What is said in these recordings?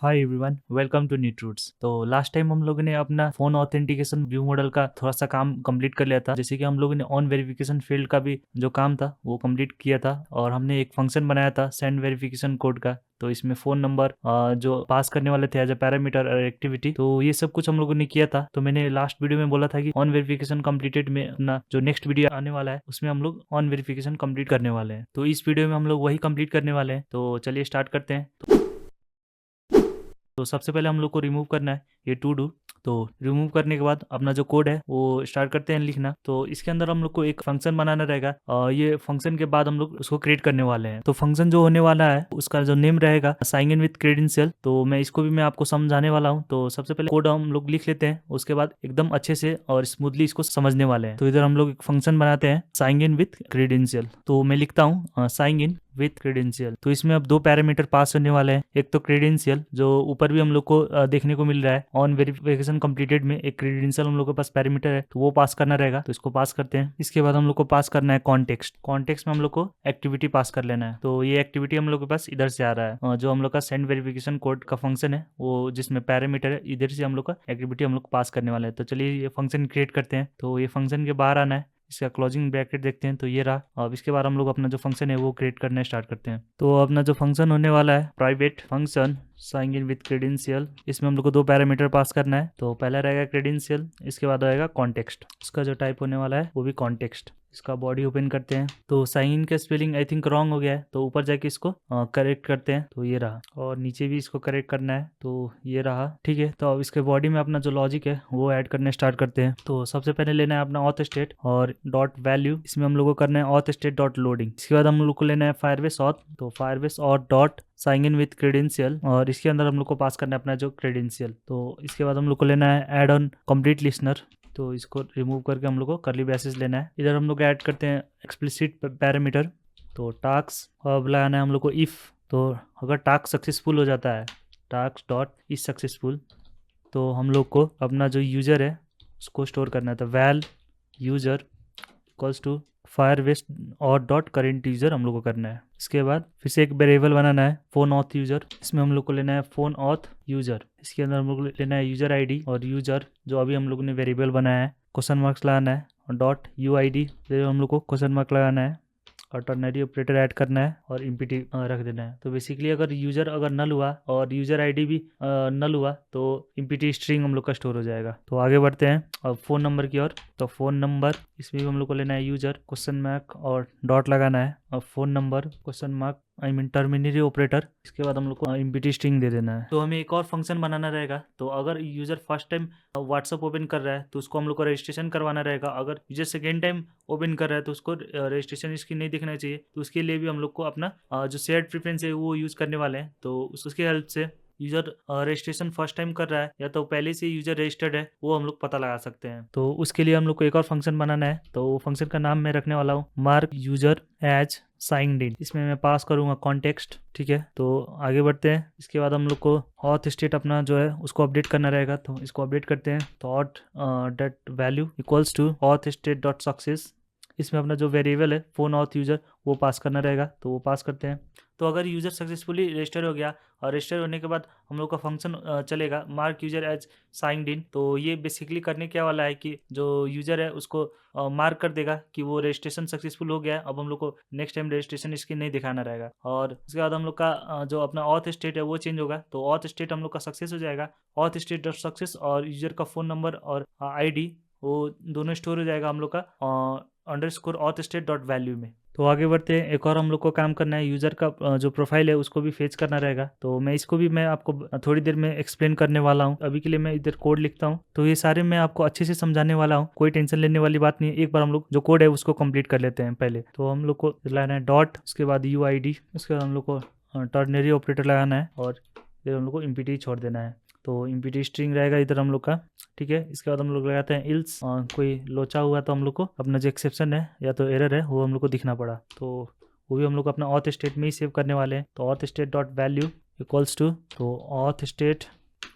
Hi everyone, welcome to NEET Roots. तो last time हम लोगों ने अपना फोन ऑथेंटिकेशन व्यू मॉडल का थोड़ा सा काम कंप्लीट कर लिया था। जैसे कि हम लोगों ने ऑन वेरिफिकेशन फील्ड का भी जो काम था वो कंप्लीट किया था, और हमने एक फंक्शन बनाया था सेंड वेरिफिकेशन कोड का। तो इसमें फोन नंबर जो पास करने वाले थे एज अ पैरामीटर और एक्टिविटी, तो ये सब कुछ हम लोगों ने किया था। तो मैंने लास्ट वीडियो में बोला था कि ऑन वेरिफिकेशन कंप्लीटेड में अपना जो नेक्स्ट वीडियो आने वाला है उसमें हम लोग ऑन वेरिफिकेशन कंप्लीट करने वाले हैं। तो इस वीडियो में हम लोग वही कंप्लीट करने वाले हैं। तो चलिए स्टार्ट करते हैं। तो सबसे पहले हम लोग को रिमूव करना है ये टू डू। तो रिमूव करने के बाद अपना जो कोड है वो स्टार्ट करते हैं लिखना। तो इसके अंदर हम लोग को एक फंक्शन बनाना रहेगा, और ये फंक्शन के बाद हम लोग उसको क्रिएट करने वाले हैं। तो फंक्शन जो होने वाला है उसका जो नेम रहेगा साइन इन विद क्रेडेंशियल। तो मैं इसको भी मैं आपको समझाने वाला हूँ। तो सबसे पहले कोड हम लोग लिख लेते हैं, उसके बाद एकदम अच्छे से और स्मूथली इसको समझने वाले हैं। तो इधर हम लोग एक फंक्शन बनाते हैं साइन इन विद क्रेडेंशियल। तो मैं लिखता हूँ साइन इन विथ क्रेडेंशियल। तो इसमें अब दो पैरामीटर पास होने वाले हैं। एक तो क्रेडेंशियल जो ऊपर भी हम लोग को देखने को मिल रहा है ऑन वेरिफिकेशन कंप्लीटेड में एक क्रेडेंशियल हम लोग के पास पैरामीटर है, तो वो पास करना रहेगा। तो इसको पास करते हैं। इसके बाद हम लोग को पास करना है कॉन्टेक्स्ट। कॉन्टेक्स्ट में हम लोग को एक्टिविटी पास कर लेना है। तो ये एक्टिविटी हम लोग के पास इधर से आ रहा है, जो हम लोग का सेंड वेरिफिकेशन कोड का फंक्शन है वो जिसमें पैरामीटर है, इधर से हम लोग का एक्टिविटी हम लोग पास करने वाले हैं। तो चलिए ये फंक्शन क्रिएट करते हैं। तो ये फंक्शन के बाहर आना है, इसका क्लोजिंग ब्रैकेट देखते हैं। तो ये रहा। अब इसके बाद हम लोग अपना जो फंक्शन है वो क्रिएट करना स्टार्ट करते हैं। तो अपना जो फंक्शन होने वाला है private function sign in with credential, इसमें हम लोग को दो पैरामीटर पास करना है। तो पहला रहेगा क्रेडेंशियल, इसके बाद आएगा कॉन्टेक्स्ट। इसका जो टाइप होने वाला है वो भी कॉन्टेक्स्ट। इसका बॉडी ओपन करते हैं। तो साइन इन का स्पेलिंग आई थिंक रॉन्ग हो गया है, तो ऊपर जाके इसको करेक्ट करते हैं। तो ये रहा, और नीचे भी इसको करेक्ट करना है। तो ये रहा, ठीक है। तो अब इसके बॉडी में अपना जो लॉजिक है वो ऐड करने स्टार्ट करते हैं। तो सबसे पहले लेना है अपना ऑथ स्टेट और डॉट वैल्यू। इसमें हम लोग को करना है ऑथ स्टेट डॉट लोडिंग। इसके बाद हम लोग को लेना है फायरबेस ऑथ। तो Firebase auth dot sign in with credential, और इसके अंदर हम लोग को पास करना है अपना जो क्रेडेंशियल। तो इसके बाद हम लोग को लेना है ऐड ऑन कंप्लीट लिसनर। तो इसको रिमूव करके हम लोग को करली ब्रेसेस लेना है। इधर हम लोग ऐड करते हैं एक्सप्लिसिट पैरामीटर। तो टास्क अब लगाना है हम लोग को इफ़। तो अगर टास्क सक्सेसफुल हो जाता है टास्क डॉट इज सक्सेसफुल, तो हम लोग को अपना जो यूज़र है उसको स्टोर करना है। तो val user equals to Firebase auth dot current user हम लोग को करना है। इसके बाद फिर से एक वेरिएबल बनाना है फोन ऑथ यूज़र। इसमें हम लोग को लेना है फोन ऑथ यूज़र। इसके अंदर हम लोग को लेना है यूज़र आईडी और यूज़र जो अभी हम लोग ने वेरिएबल बनाया है। क्वेश्चन मार्क्स लगाना है और डॉट यू आई डी हम लोग को क्वेश्चन मार्क लगाना है और टर्नरी ऑपरेटर ऐड करना है और इम्पिटी रख देना है। तो बेसिकली अगर यूज़र अगर नल हुआ और यूज़र आईडी भी नल हुआ तो इम्पिटी स्ट्रिंग हम लोग का स्टोर हो जाएगा। तो आगे बढ़ते हैं अब फ़ोन नंबर की ओर। तो फ़ोन नंबर इसमें भी हम लोग को लेना है यूज़र क्वेश्चन मार्क और डॉट लगाना है और phone number question mark I mean ternary operator. इसके बाद हम लोग को इम्पिटी स्ट्रिंग दे देना है। तो हमें एक और फंक्शन बनाना रहेगा। तो अगर user first time WhatsApp open कर रहा है तो उसको हम लोग को रजिस्ट्रेशन करवाना रहेगा। अगर यूज़र सेकेंड टाइम ओपन कर रहा है तो उसको रजिस्ट्रेशन इसकी नहीं दिखना चाहिए। तो उसके लिए भी हम लोग को अपना जो शेयर्ड प्रेफरेंस है वो यूज़ करने वाले हैं। तो उसके हेल्प से यूज़र रजिस्ट्रेशन फर्स्ट टाइम कर रहा है या तो पहले से यूज़र रजिस्टर्ड है वो हम लोग पता लगा सकते हैं। तो उसके लिए हम लोग को एक और फंक्शन बनाना है। तो वो फंक्शन का नाम मैं रखने वाला हूँ mark user as signed in. इसमें मैं पास करूँगा कॉन्टेक्स्ट, ठीक है। तो आगे बढ़ते हैं। इसके बाद हम लोग को ऑथ स्टेट अपना जो है उसको अपडेट करना रहेगा। तो इसको अपडेट करते हैं। तो auth dot value equals to auth state dot success. इसमें अपना जो वेरिएबल है फोन ऑथ यूज़र वो पास करना रहेगा। तो वो पास करते हैं। तो अगर यूज़र सक्सेसफुली रजिस्टर हो गया और रजिस्टर होने के बाद हम लोग का फंक्शन चलेगा mark user as signed in. तो ये बेसिकली करने क्या वाला है कि जो यूज़र है उसको मार्क कर देगा कि वो रजिस्ट्रेशन सक्सेसफुल हो गया है। अब हम लोग को नेक्स्ट टाइम रजिस्ट्रेशन इसकी नहीं दिखाना रहेगा। और उसके बाद हम लोग का जो अपना ऑथ स्टेट है वो चेंज होगा। तो ऑथ स्टेट हम लोग का सक्सेस हो जाएगा। ऑथ स्टेट डॉट सक्सेस और यूज़र का फ़ोन नंबर और आईडी वो दोनों स्टोर हो जाएगा हम लोग का underscore auth state dot value में। तो आगे बढ़ते हैं। एक और हम लोग को काम करना है यूज़र का जो प्रोफाइल है उसको भी फेच करना रहेगा। तो मैं इसको भी मैं आपको थोड़ी देर में एक्सप्लेन करने वाला हूँ। अभी के लिए मैं इधर कोड लिखता हूँ। तो ये सारे मैं आपको अच्छे से समझाने वाला हूँ, कोई टेंशन लेने वाली बात नहीं है। एक बार हम लोग जो कोड है उसको कंप्लीट कर लेते हैं पहले। तो हम लोग को लगाना है डॉट, उसके बाद यू आई डी, उसके बाद हम लोग को टर्नरी ऑपरेटर लगाना है और फिर हम लोग को इम्पिटी छोड़ देना है। तो इम्पिटी स्ट्रिंग रहेगा इधर हम लोग का, ठीक है। इसके बाद हम लोग लगाते हैं इल्स, कोई लोचा हुआ तो हम लोग को अपना जो एक्सेप्शन है या तो एरर है वो हम लोग को दिखना पड़ा। तो वो भी हम लोग अपना ऑथ स्टेट में ही सेव करने वाले हैं। तो auth state dot value equals to तो ऑथ स्टेट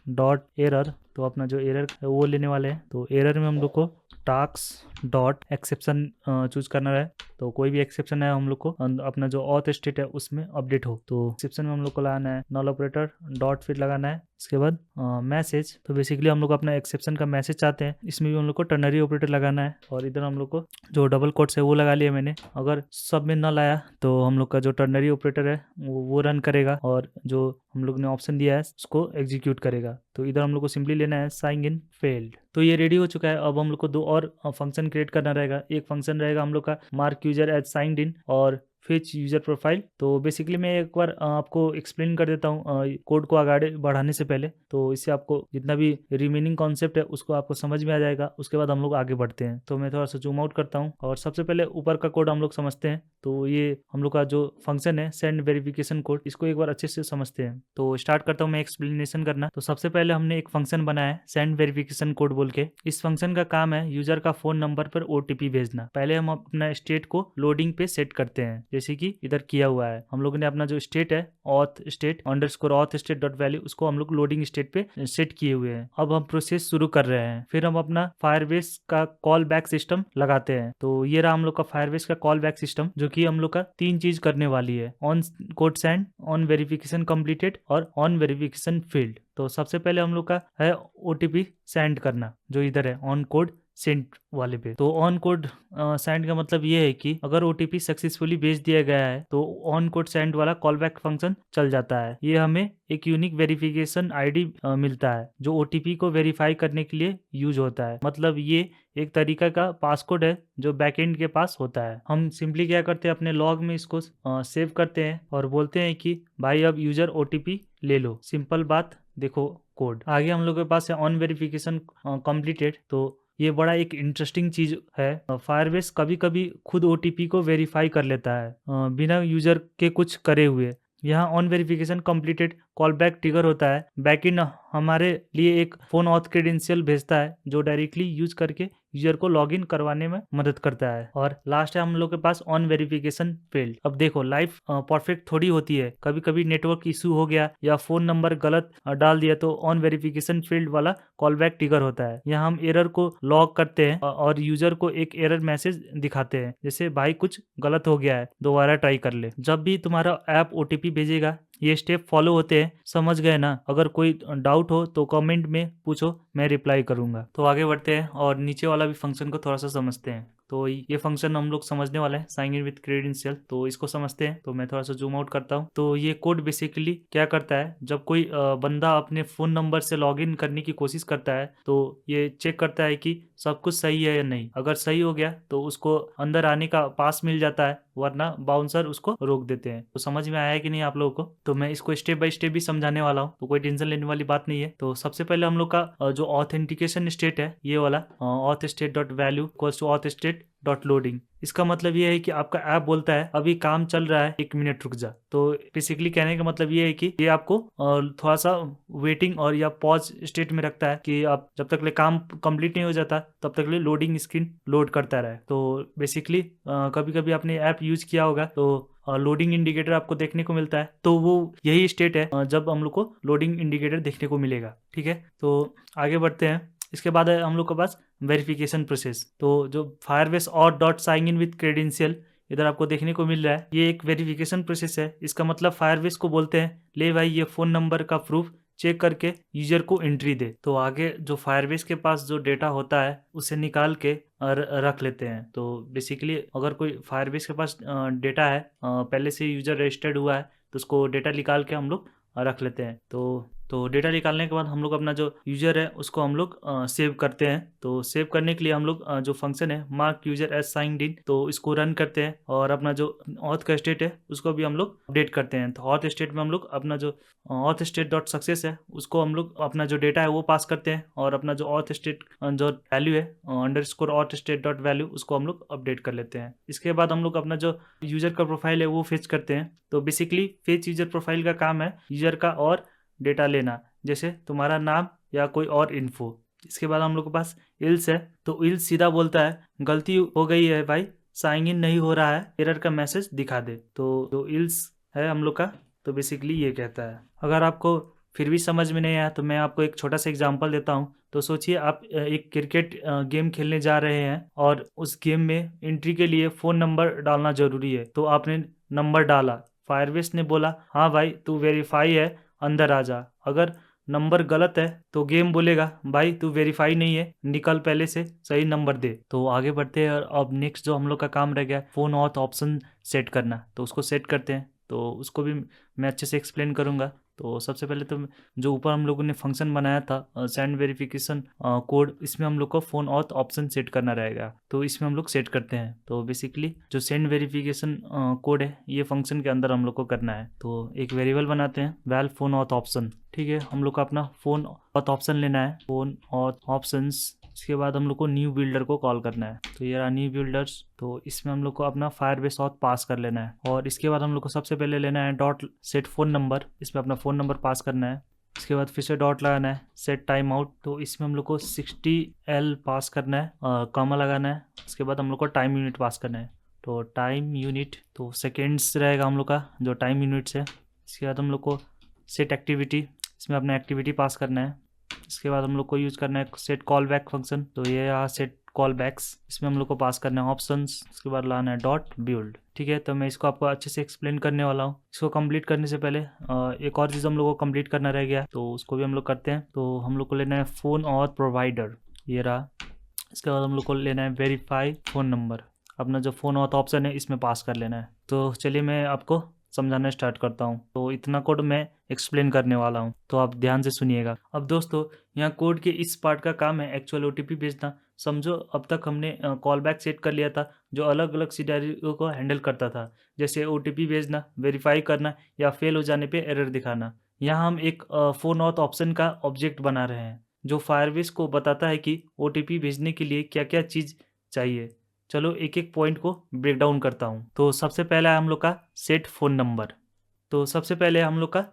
डॉट एरर। तो अपना जो एरर है वो लेने वाले हैं। तो एरर में हम लोग को टास्क डॉट एक्सेप्शन चूज करना है। तो कोई भी एक्सेप्शन है हम लोग को अपना जो ऑथ स्टेट है उसमें अपडेट हो, तो एक्सेप्शन में हम लोग को लगाना है नल ऑपरेटर डॉट फिर लगाना है। इसके बाद मैसेज, तो बेसिकली हम लोग अपना एक्सेप्शन का मैसेज चाहते हैं, इसमें भी हम लोग को टर्नरी ऑपरेटर लगाना है। और इधर हम लोग को जो डबल कोट्स है वो लगा लिया मैंने। अगर सब में नल आया तो हम लोग का जो टर्नरी ऑपरेटर है वो रन करेगा और जो हम लोग ने ऑप्शन दिया है उसको एग्जीक्यूट करेगा। तो इधर हम लोग को सिंपली लेना है साइन इन फेल्ड। तो ये रेडी हो चुका है। अब हम लोग को दो और फंक्शन क्रिएट करना रहेगा। एक फंक्शन रहेगा हम लोग का mark user as signed in और फेच यूजर प्रोफाइल। तो बेसिकली मैं एक बार आपको एक्सप्लेन कर देता हूँ कोड को आगे बढ़ाने से पहले, तो इससे आपको जितना भी रिमेनिंग कॉन्सेप्ट है उसको आपको समझ में आ जाएगा। उसके बाद हम लोग आगे बढ़ते हैं। तो मैं थोड़ा सा जूम आउट करता हूँ और सबसे पहले ऊपर का कोड हम लोग समझते हैं। तो ये हम लोग का जो फंक्शन है सेंड वेरिफिकेशन कोड, इसको एक बार अच्छे से समझते हैं। तो स्टार्ट करता हूँ मैं एक्सप्लेनेशन करना। तो सबसे पहले हमने एक फंक्शन बनाया है सेंड वेरिफिकेशन कोड बोल के। इस फंक्शन का काम है यूजर का फोन नंबर पर ओटीपी भेजना। पहले हम अपना स्टेट को लोडिंग पे सेट करते हैं, जैसे कि इधर किया हुआ है। हम लोग ने अपना जो स्टेट है auth state underscore auth state dot value, उसको हम लोग लोडिंग स्टेट पे सेट किए हुए हैं। अब हम प्रोसेस शुरू कर रहे हैं। फिर हम अपना फायरबेस का कॉल बैक सिस्टम लगाते हैं। तो ये रहा हम लोग का फायरबेस का कॉल बैक सिस्टम, जो कि हम लोग का 3 चीज करने वाली है, on code send, on verification completed और ऑन वेरिफिकेशन फील्ड। तो सबसे पहले हम लोग का है ओटीपी सेंड करना, जो इधर है ऑन कोड सेंड वाले पे। तो ऑन कोड सेंड का मतलब ये है कि अगर ओटीपी सक्सेसफुली भेज दिया गया है तो ऑन कोड सेंड वाला कॉल बैक फंक्शन चल जाता है। ये हमें एक यूनिक वेरिफिकेशन आईडी मिलता है जो ओटीपी को वेरीफाई करने के लिए यूज होता है। मतलब ये एक तरीका का पासकोड है जो बैकएंड के पास होता है। हम सिंपली क्या करते हैं, अपने लॉग में इसको सेव करते हैं और बोलते हैं कि भाई अब यूजर ओटीपी ले लो। सिंपल बात, देखो कोड आगे हम लोग के पास है ऑन वेरिफिकेशन कंप्लीटेड। तो ये बड़ा एक इंटरेस्टिंग चीज है। फायरबेस कभी कभी खुद ओटीपी को वेरीफाई कर लेता है बिना यूजर के कुछ करे हुए। यहाँ on verification completed call back trigger होता है। बैकएंड हमारे लिए एक फोन ऑथ क्रेडेंशियल भेजता है जो डायरेक्टली यूज करके यूजर को लॉगिन करवाने में मदद करता है। और लास्ट है हम लोग के पास ऑन वेरिफिकेशन फेल्ड। अब देखो लाइफ परफेक्ट थोड़ी होती है, कभी कभी नेटवर्क इशू हो गया या फोन नंबर गलत डाल दिया तो ऑन वेरिफिकेशन फील्ड वाला कॉल बैक ट्रिगर होता है। यहाँ हम एरर को लॉग करते हैं और यूजर को एक एरर मैसेज दिखाते हैं, जैसे भाई कुछ गलत हो गया है, दोबारा ट्राई कर ले। जब भी तुम्हारा ऐप ओटीपी भेजेगा ये स्टेप फॉलो होते हैं, समझ गए ना? अगर कोई डाउट हो तो कमेंट में पूछो, मैं रिप्लाई करूंगा। तो आगे बढ़ते हैं और नीचे वाला भी फंक्शन को थोड़ा सा समझते हैं। तो ये फंक्शन हम लोग समझने वाले हैं, साइन इन विद क्रेडेंशियल। तो इसको समझते हैं। तो मैं थोड़ा सा जूम आउट करता हूँ। तो ये कोड बेसिकली क्या करता है, जब कोई बंदा अपने फोन नंबर से लॉगिन करने की कोशिश करता है तो ये चेक करता है कि सब कुछ सही है या नहीं। अगर सही हो गया तो उसको अंदर आने का पास मिल जाता है, वरना बाउंसर उसको रोक देते हैं। तो समझ में आया कि नहीं आप लोगों को? तो मैं इसको स्टेप बाय स्टेप भी समझाने वाला हूँ, तो कोई टेंशन लेने वाली बात नहीं है। तो सबसे पहले हम लोग का जो ऑथेंटिकेशन स्टेट है, ये वाला auth state dot value equals to auth state dot loading. इसका मतलब ये है कि आपका ऐप बोलता है अभी काम चल रहा है, 1 मिनट रुक जा। तो बेसिकली कहने का मतलब ये है कि ये आपको थोड़ा सा वेटिंग और या पॉज स्टेट में रखता है कि आप जब तक ले काम कंप्लीट नहीं हो जाता तब तक ले लोडिंग स्क्रीन लोड करता रहे। तो बेसिकली कभी कभी आपने ऐप यूज किया होगा तो लोडिंग इंडिकेटर आपको देखने को मिलता है, तो वो यही स्टेट है जब हम लोग को लोडिंग इंडिकेटर देखने को मिलेगा। ठीक है, तो आगे बढ़ते हैं। इसके बाद है हम लोग के पास वेरिफिकेशन प्रोसेस। तो जो Firebase auth dot sign in with credential इधर आपको देखने को मिल रहा है, ये एक वेरिफिकेशन प्रोसेस है। इसका मतलब फायरबेस को बोलते हैं ले भाई ये फोन नंबर का प्रूफ चेक करके यूजर को एंट्री दे। तो आगे जो फायरबेस के पास जो डेटा होता है उसे निकाल के रख लेते हैं। तो बेसिकली अगर कोई फायरबेस के पास डेटा है, पहले से यूजर रजिस्टर्ड हुआ है, तो उसको डेटा निकाल के हम लोग रख लेते हैं। तो डेटा निकालने के बाद हम लोग अपना जो यूजर है उसको हम लोग सेव करते हैं। तो सेव करने के लिए हम लोग जो फंक्शन है mark user as signed in, तो इसको रन करते हैं और अपना जो ऑथ का स्टेट है उसको भी हम लोग अपडेट करते हैं। तो ऑथ स्टेट में हम लोग अपना जो ऑथ स्टेट डॉट सक्सेस है उसको हम लोग अपना जो डेटा है वो पास करते हैं और अपना जो ऑथ स्टेट जो वैल्यू है underscore auth state dot value उसको हम लोग अपडेट कर लेते हैं। इसके बाद हम लोग अपना जो यूजर का प्रोफाइल है वो फेच करते हैं। तो बेसिकली फेच यूजर प्रोफाइल का काम है यूजर का और डेटा लेना, जैसे तुम्हारा नाम या कोई और इन्फो। इसके बाद हम लोग के पास इल्स है। तो इल्स सीधा बोलता है गलती हो गई है भाई, साइन इन नहीं हो रहा है, एरर का मैसेज दिखा दे। तो जो इल्स है हम लोग का, तो बेसिकली ये कहता है। अगर आपको फिर भी समझ में नहीं आया तो मैं आपको एक छोटा सा एग्जांपल देता हूँ तो सोचिए आप एक क्रिकेट गेम खेलने जा रहे हैं और उस गेम में एंट्री के लिए फ़ोन नंबर डालना ज़रूरी है। तो आपने नंबर डाला, फायरबेस ने बोला हाँ भाई तू वेरीफाई है, अंदर आ जा। अगर नंबर गलत है तो गेम बोलेगा भाई तू वेरीफाई नहीं है, निकल पहले से, सही नंबर दे। तो आगे बढ़ते हैं और अब नेक्स्ट जो हम लोग का काम रह गया फ़ोन ऑथ ऑप्शन सेट करना, तो उसको सेट करते हैं। तो उसको भी मैं अच्छे से एक्सप्लेन करूँगा। तो सबसे पहले तो जो ऊपर हम लोगों ने फंक्शन बनाया था सेंड वेरिफिकेशन कोड, इसमें हम लोग को फ़ोन ऑथ ऑप्शन सेट करना रहेगा। तो इसमें हम लोग सेट करते हैं। तो बेसिकली जो सेंड वेरिफिकेशन कोड है ये फंक्शन के अंदर हम लोग को करना है। तो एक वेरिएबल बनाते हैं वैल फ़ोन ऑथ ऑप्शन, ठीक है। हम लोग को अपना फ़ोन ऑथ ऑप्शन लेना है, फ़ोन ऑथ ऑप्शंस। इसके बाद हम लोग को न्यू बिल्डर को कॉल करना है। तो ये रहा न्यू बिल्डर्स। तो इसमें हम लोग को अपना फायरबेस ऑथ पास कर लेना है और इसके बाद हम लोग को सबसे पहले लेना है डॉट सेट फ़ोन नंबर, इसमें अपना फ़ोन नंबर पास करना है। इसके बाद फिर से डॉट लगाना है सेट टाइम आउट, तो इसमें हम लोग को 60L पास करना है, कॉमा लगाना है। इसके बाद हम लोग को टाइम यूनिट पास करना है। तो टाइम यूनिट तो सेकेंड्स रहेगा हम लोग का जो टाइम यूनिट्स है। इसके बाद हम लोग को सेट एक्टिविटी, इसमें अपना एक्टिविटी पास करना है। इसके बाद हम लोग को यूज़ करना है सेट कॉल बैक फंक्शन, तो ये यहाँ सेट कॉल बैक्स, इसमें हम लोग को पास करना है ऑप्शंस। उसके बाद लाना है डॉट बिल्ड, ठीक है। तो मैं इसको आपको अच्छे से एक्सप्लेन करने वाला हूँ। इसको कंप्लीट करने से पहले एक और चीज़ हम लोग को कंप्लीट करना रह गया, तो उसको भी हम लोग करते हैं। तो हम लोग को लेना है फ़ोन और प्रोवाइडर, ये रहा। इसके बाद हम लोग को लेना है वेरीफाई फ़ोन नंबर, अपना जो फ़ोन ऑथ ऑप्शन है इसमें पास कर लेना है। तो चलिए मैं आपको समझाना स्टार्ट करता हूँ। तो इतना कोड मैं एक्सप्लेन करने वाला हूँ, तो आप ध्यान से सुनिएगा। अब दोस्तों यहाँ कोड के इस पार्ट का काम है एक्चुअल ओटीपी भेजना। समझो अब तक हमने कॉल बैक सेट कर लिया था जो अलग अलग सिनेरियो को हैंडल करता था, जैसे ओटीपी भेजना, वेरीफाई करना या फेल हो जाने पे एरर दिखाना। यहाँ हम एक फ़ोन ऑथ ऑप्शन का ऑब्जेक्ट बना रहे हैं जो फायरबेस को बताता है कि ओटीपी भेजने के लिए क्या क्या चीज़ चाहिए। चलो एक एक पॉइंट को ब्रेक डाउन करता हूँ। तो सबसे पहला है हम लोग का सेट फ़ोन नंबर। तो सबसे पहले हम लोग का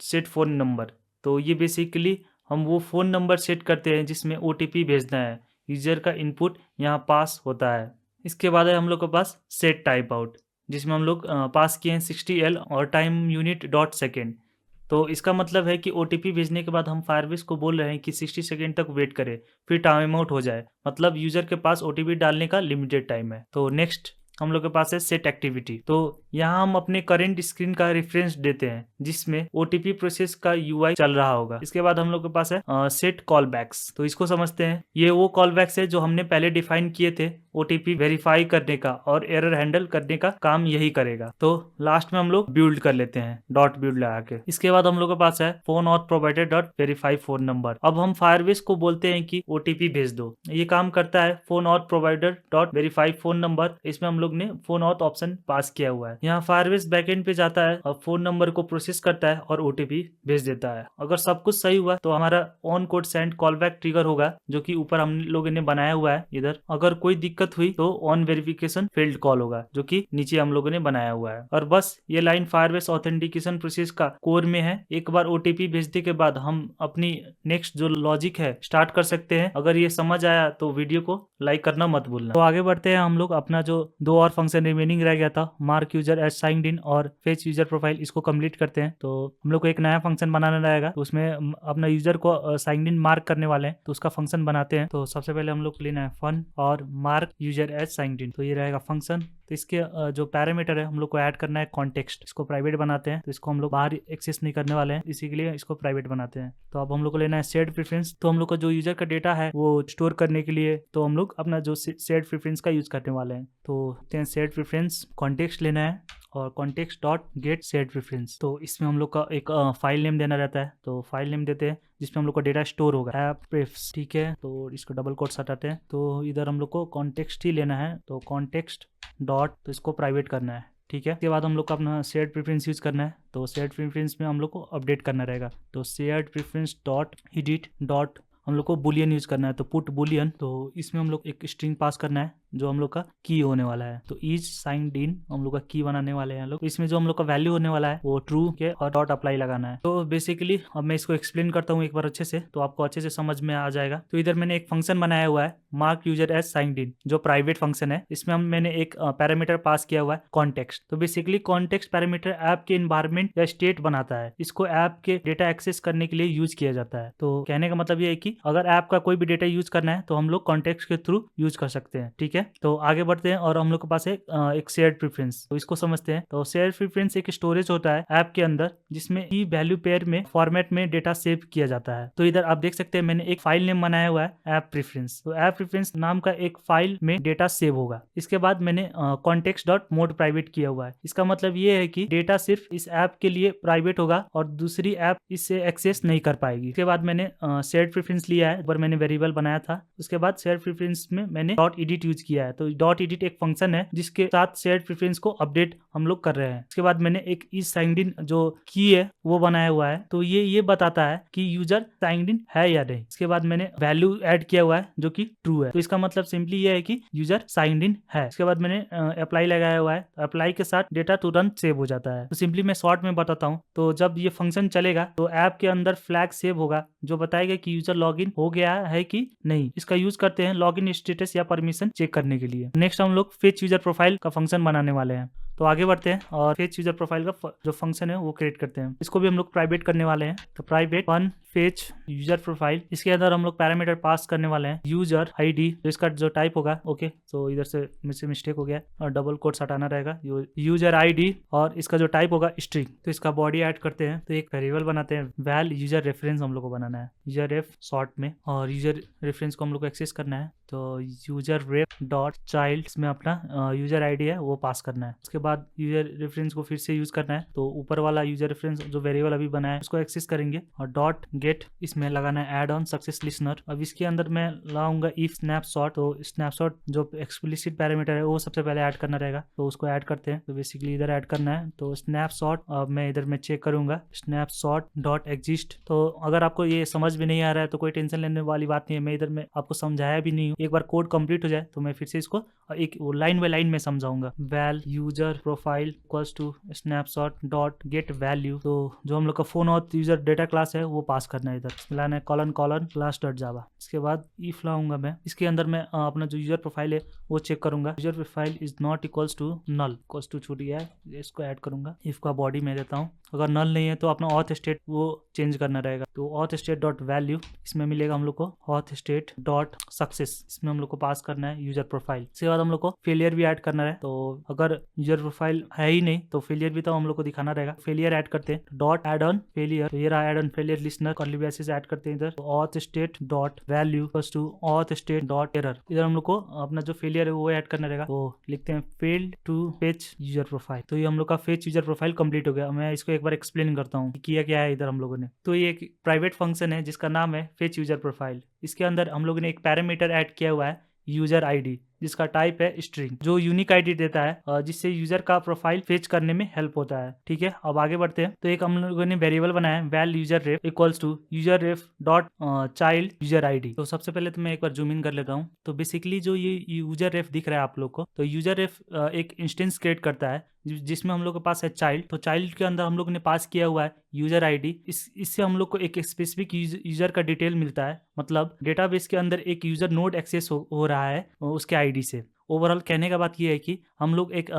सेट फ़ोन नंबर, तो ये बेसिकली हम वो फ़ोन नंबर सेट करते हैं जिसमें ओटीपी भेजना है। यूज़र का इनपुट यहाँ पास होता है। इसके बाद है हम लोग के पास सेट टाइप आउट, जिसमें हम लोग पास किए हैं 60L और टाइम यूनिट डॉट सेकेंड। तो इसका मतलब है कि ओटीपी भेजने के बाद हम फायरबेस को बोल रहे हैं कि 60 सेकेंड तक वेट करे, फिर टाइम आउट हो जाए। मतलब यूज़र के पास ओटीपी डालने का लिमिटेड टाइम है। तो नेक्स्ट हम लोग के पास है सेट एक्टिविटी। तो यहाँ हम अपने करंट स्क्रीन का रेफरेंस देते हैं जिसमें ओटीपी प्रोसेस का यूआई चल रहा होगा। इसके बाद हम लोग के पास है सेट कॉल बैक्स। तो इसको समझते हैं। ये वो कॉल बैक्स है जो हमने पहले डिफाइन किए थे ओटीपी वेरीफाई करने का और एरर हैंडल करने का काम यही करेगा। तो लास्ट में हम लोग बिल्ड कर लेते हैं डॉट बिल्ड लगा के। इसके बाद हम लोग के पास है phone auth provider dot verify phone number. अब हम फायरबेस को बोलते हैं कि ओटीपी भेज दो। ये काम करता है phone auth provider dot verify phone number. इसमें हम लोग ने फोन ऑथ ऑप्शन पास किया हुआ है। यहाँ फायरबेस बैकएंड पे जाता है और फोन नंबर को प्रोसेस करता है और ओटीपी भेज देता है। अगर सब कुछ सही हुआ तो हमारा on code send call back trigger होगा जो कि ऊपर हम लोगों ने बनाया हुआ है इधर। अगर कोई दिक्कत हुई तो ऑन वेरिफिकेशन फेल्ड कॉल होगा जो कि नीचे हम लोगों ने बनाया हुआ है। और बस ये लाइन फायरबेस ऑथेंटिकेशन प्रोसेस का कोर में है। एक बार ओटीपी भेजने के बाद हम अपनी नेक्स्ट जो लॉजिक है स्टार्ट कर सकते हैं। अगर ये समझ आया तो वीडियो को लाइक करना मत भूलना। तो आगे बढ़ते हैं हम लोग। अपना जो दो और फंक्शन रिमेनिंग रह गया था, mark user as signed in और फेच यूजर प्रोफाइल, इसको कंप्लीट करते हैं। तो हम लोग को एक नया फंक्शन बनाना रहेगा। तो उसमें अपना यूजर को साइंड इन मार्क करने वाले हैं, तो उसका फंक्शन बनाते हैं। तो सबसे पहले हम लोग को लेना है फन और mark user as signed in, तो ये रहेगा फंक्शन। तो इसके जो पैरामीटर है हम लोग को ऐड करना है कॉन्टेक्स्ट। इसको प्राइवेट बनाते हैं। तो इसको हम लोग बाहर एक्सेस नहीं करने वाले हैं, इसी के लिए इसको प्राइवेट बनाते हैं। तो अब हम लोग को लेना है शेयर्ड प्रेफरेंस। तो हम लोग को जो यूजर का डेटा है वो स्टोर करने के लिए तो हम लोग अपना जो शेयर्ड प्रेफरेंस का यूज करने वाले हैं। तो शेयर्ड प्रेफरेंस कॉन्टेक्स्ट लेना है और context dot gate shared preference. तो इसमें हम लोग का एक फाइल नेम देना रहता है। तो फाइल नेम देते हैं जिसमें हम लोग का डेटा स्टोर होगा, ऐप प्रेफ्स, ठीक है। तो इसको डबल कोट्स हटाते हैं। तो इधर हम लोग को कॉन्टेक्स्ट ही लेना है। तो कॉन्टेक्स्ट डॉट, तो इसको प्राइवेट करना है, ठीक है। इसके बाद हम लोग को अपना शेयर्ड प्रेफरेंस यूज करना है। तो शेयर्ड प्रेफरेंस में हम लोग को अपडेट करना रहेगा। तो shared preference dot edit dot हम लोग को बुलियन यूज करना है। तो पुट बुलियन, तो इसमें हम लोग एक स्ट्रिंग पास करना है। जो हम लोग का की होने वाला है। तो इज साइंड इन हम लोग का की बनाने वाले हैं लोग। इसमें जो हम लोग का वैल्यू होने वाला है वो ट्रू के और डॉट अप्लाई लगाना है। तो बेसिकली अब मैं इसको एक्सप्लेन करता हूँ एक बार अच्छे से, तो आपको अच्छे से समझ में आ जाएगा। तो इधर मैंने एक फंक्शन बनाया हुआ है mark user as signed in, जो प्राइवेट फंक्शन है। इसमें मैंने एक पैरामीटर पास किया हुआ है कॉन्टेक्स्ट। तो बेसिकली कॉन्टेक्स्ट पैरामीटर ऐप के एनवायरनमेंट या स्टेट बनाता है। इसको ऐप के डेटा एक्सेस करने के लिए यूज किया जाता है। तो कहने का मतलब ये है कि अगर ऐप का कोई भी डेटा यूज करना है तो हम लोग कॉन्टेक्स्ट के थ्रू यूज कर सकते हैं। ठीक है, तो आगे बढ़ते हैं और हम लोग के पास है एक शेयर्ड प्रेफरेंस। तो इसको समझते हैं। तो शेयर्ड प्रेफरेंस एक स्टोरेज होता है ऐप के अंदर जिसमें की वैल्यू पेयर में फॉर्मेट में डेटा सेव किया जाता है। तो इधर आप देख सकते हैं मैंने एक फाइल नेम बनाया हुआ है ऐप प्रेफरेंस। तो ऐप प्रेफरेंस नाम का एक फाइल में डेटा सेव होगा। इसके बाद मैंने कॉन्टेक्स्ट डॉट मोड प्राइवेट किया हुआ है। इसका मतलब ये है कि डेटा सिर्फ इस ऐप के लिए प्राइवेट होगा और दूसरी ऐप इससे एक्सेस नहीं कर पाएगी। इसके बाद मैंने शेयर्ड प्रेफरेंस लिया है, ऊपर मैंने वेरिएबल बनाया था। उसके बाद शेयर्ड प्रेफरेंस में मैंने डॉट एडिट यूज किया है। तो डॉट एडिट एक फंक्शन है जिसके साथ शेयर्ड प्रेफरेंस को अपडेट हम लोग कर रहे हैं। इसके बाद मैंने एक इज साइंड इन जो की है वो बनाया हुआ है। तो ये बताता है कि यूजर साइंड इन है या नहीं। इसके बाद मैंने वैल्यू ऐड किया हुआ है जो कि ट्रू है। तो इसका मतलब सिंपली ये है कि यूजर साइंड इन है। इसके बाद मैंने अप्लाई लगाया हुआ है। अप्लाई के साथ डेटा तुरंत सेव हो जाता है। तो सिंपली मैं शॉर्ट में बताता हूँ। तो जब ये फंक्शन चलेगा तो ऐप के अंदर फ्लैग सेव होगा जो बताएगा कि यूजर लॉगिन हो गया है कि नहीं। इसका यूज करते हैं लॉगिन स्टेटस या परमिशन चेक करने के लिए। नेक्स्ट हम लोग फेच यूजर प्रोफाइल का फंक्शन बनाने वाले हैं। तो आगे बढ़ते हैं और फेच यूजर प्रोफाइल का जो फंक्शन है वो क्रिएट करते हैं। इसको भी हम लोग प्राइवेट करने वाले हैं। तो private one fetch user profile, इसके अंदर हम लोग पैरामीटर पास करने वाले हैं यूजर आईडी। तो इसका जो टाइप होगा ओके, तो इधर से मुझसे मिस्टेक हो गया और डबल कोट्स हटाना रहेगा। यूजर आईडी और इसका जो टाइप होगा स्ट्रिंग। तो इसका बॉडी ऐड करते हैं। तो एक वेरिएबल बनाते हैं वैल यूजर रेफरेंस हम लोग को बनाना है यूजर रेफ शॉर्ट में, और यूजर रेफरेंस को हम लोग को एक्सेस करना है। तो यूजर रेफ डॉट चाइल्ड में अपना यूजर आईडी है वो पास करना है। उसके बाद यूजर रेफरेंस को फिर से यूज करना है। तो ऊपर वाला यूजर रेफरेंस जो वेरिएबल अभी बनाया है उसको एक्सेस करेंगे और डॉट गेट इसमें लगाना है ऐड ऑन सक्सेस लिसनर। अब इसके अंदर मैं लाऊंगा इफ स्नैपशॉट। तो स्नैपशॉट जो एक्सप्लिसिट पैरामीटर है वो सबसे पहले ऐड करना रहेगा। तो उसको ऐड करते हैं। तो बेसिकली इधर ऐड करना है। तो स्नैपशॉट अब मैं इधर में चेक करूंगा स्नैपशॉट डॉट एग्जिस्ट। तो अगर आपको ये समझ में नहीं आ रहा है तो कोई टेंशन लेने वाली बात नहीं है। मैं इधर में आपको समझाया भी नहीं हूँ। एक बार कोड कंप्लीट हो जाए तो मैं फिर से इसको एक लाइन बाय लाइन में समझाऊंगा। Val user profile equals to snapshot dot get value. तो जो हम लोग का phone auth user data class है वो पास करना है। इधर लाना है colon colon class dot java. इसके बाद इफ लाऊंगा मैं। इसके अंदर मैं अपना जो यूजर प्रोफाइल है वो चेक करूंगा। User profile is not equals to null, equals to छूट गया है, इसको ऐड करूंगा। इफ का बॉडी में देता हूँ। अगर नल नहीं है तो अपना ऑथ स्टेट वो चेंज करना रहेगा। तो ऑथ स्टेट डॉट वैल्यू इसमें मिलेगा हम लोग को ऑथ स्टेट डॉट सक्सेस। इसमें हम लोग को पास करना है यूजर प्रोफाइल। इसके बाद हम लोग को फेलियर भी ऐड करना है। तो अगर यूजर प्रोफाइल है ही नहीं तो फेलियर भी तो हम लोग को दिखाना रहेगा। फेलियर ऐड करते हैं डॉट एड ऑन फेलियर। तो ये रहा add on failure listener curly braces add करते हैं इधर। Auth state dot value equals to auth state dot error. इधर हम लोग को अपना जो फेलियर है वो ऐड करना रहेगा। तो लिखते हैं failed to fetch user profile. तो ये हम लोग का फेच यूजर प्रोफाइल कंप्लीट हो गया। मैं इसको एक बार एक्सप्लेन करता हूँ किया क्या है इधर हम लोगों ने। तो ये एक प्राइवेट फंक्शन है जिसका नाम है फेच यूजर प्रोफाइल। इसके अंदर हम लोगों ने एक पैरामीटर ऐड किया हुआ है यूजर आईडी जिसका टाइप है स्ट्रिंग, जो यूनिक आईडी देता है जिससे यूजर का प्रोफाइल फेच करने में हेल्प होता है। ठीक है, अब आगे बढ़ते हैं। तो एक हम लोगों ने वेरिएबल बनाया है val user ref equals to user ref dot child user ID. तो सबसे पहले तो मैं एक बार जूम इन कर लेता हूँ। तो बेसिकली जो ये यूजर रेफ दिख रहा है आप लोग को, तो यूजर रेफ एक इंस्टेंस क्रिएट करता है जिसमें हम लोग के पास है चाइल्ड। तो चाइल्ड के अंदर हम लोग ने पास किया हुआ है यूजर आईडी। इससे हम लोग को एक स्पेसिफिक यूजर का डिटेल मिलता है। मतलब डेटाबेस के अंदर एक यूजर नोड एक्सेस हो रहा है उसके आईडी से। ओवरऑल कहने का बात ये है कि हम लोग एक